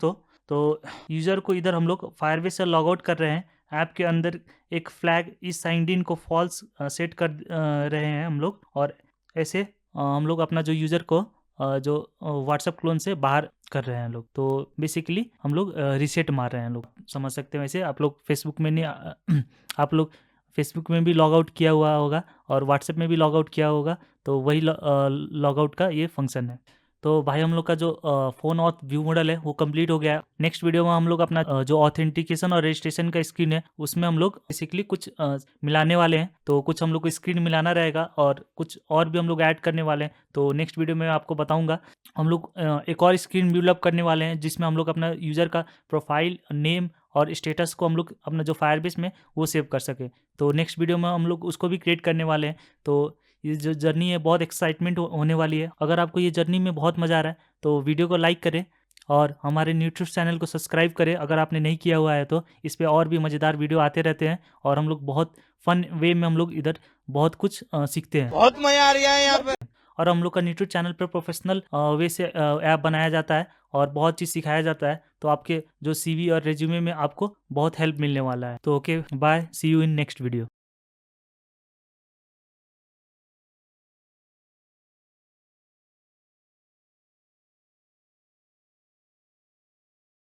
तो यूज़र को इधर हम लोग फायरबेस से लॉग आउट कर रहे हैं, ऐप के अंदर एक फ्लैग इस साइंड इन को फॉल्स सेट कर रहे हैं हम लोग, और ऐसे हम लोग अपना जो यूज़र को जो व्हाट्सएप क्लोन से बाहर कर रहे हैं लोग। तो बेसिकली हम लोग रीसेट मार रहे हैं लोग, समझ सकते हैं। वैसे आप लोग फेसबुक में नहीं आप लोग फेसबुक में भी लॉग आउट किया हुआ होगा और व्हाट्सएप में भी लॉग आउट किया होगा, तो वही लॉग आउट का ये फंक्शन है। तो भाई हम लोग का जो फ़ोन ऑथ व्यू मॉडल है वो कंप्लीट हो गया है। नेक्स्ट वीडियो में हम लोग अपना जो ऑथेंटिकेशन और रजिस्ट्रेशन का स्क्रीन है उसमें हम लोग बेसिकली कुछ मिलाने वाले हैं। तो कुछ हम लोग को स्क्रीन मिलाना रहेगा और कुछ और भी हम लोग ऐड करने वाले हैं। तो नेक्स्ट वीडियो में आपको बताऊंगा। हम लोग एक और स्क्रीन डेवलप करने वाले हैं जिसमें हम लोग अपना यूज़र का प्रोफाइल नेम और स्टेटस को हम लोग अपना जो फायरबेस में वो सेव कर सके। तो नेक्स्ट वीडियो में हम लोग उसको भी क्रिएट करने वाले हैं। तो ये जो जर्नी है बहुत एक्साइटमेंट होने वाली है। अगर आपको ये जर्नी में बहुत मज़ा आ रहा है तो वीडियो को लाइक करें और हमारे न्यूट्रिश चैनल को सब्सक्राइब करें अगर आपने नहीं किया हुआ है तो। इस पे और भी मज़ेदार वीडियो आते रहते हैं और हम लोग बहुत फन वे में हम लोग इधर बहुत कुछ सीखते हैं। बहुत मजा आ रहा है यहाँ पे। और हम लोग का न्यूट्रिश चैनल पर प्रोफेशनल वे से ऐप बनाया जाता है और बहुत चीज़ सिखाया जाता है। तो आपके जो CV और रेज्यूमे में आपको बहुत हेल्प मिलने वाला है। तो okay bye, see you in next video.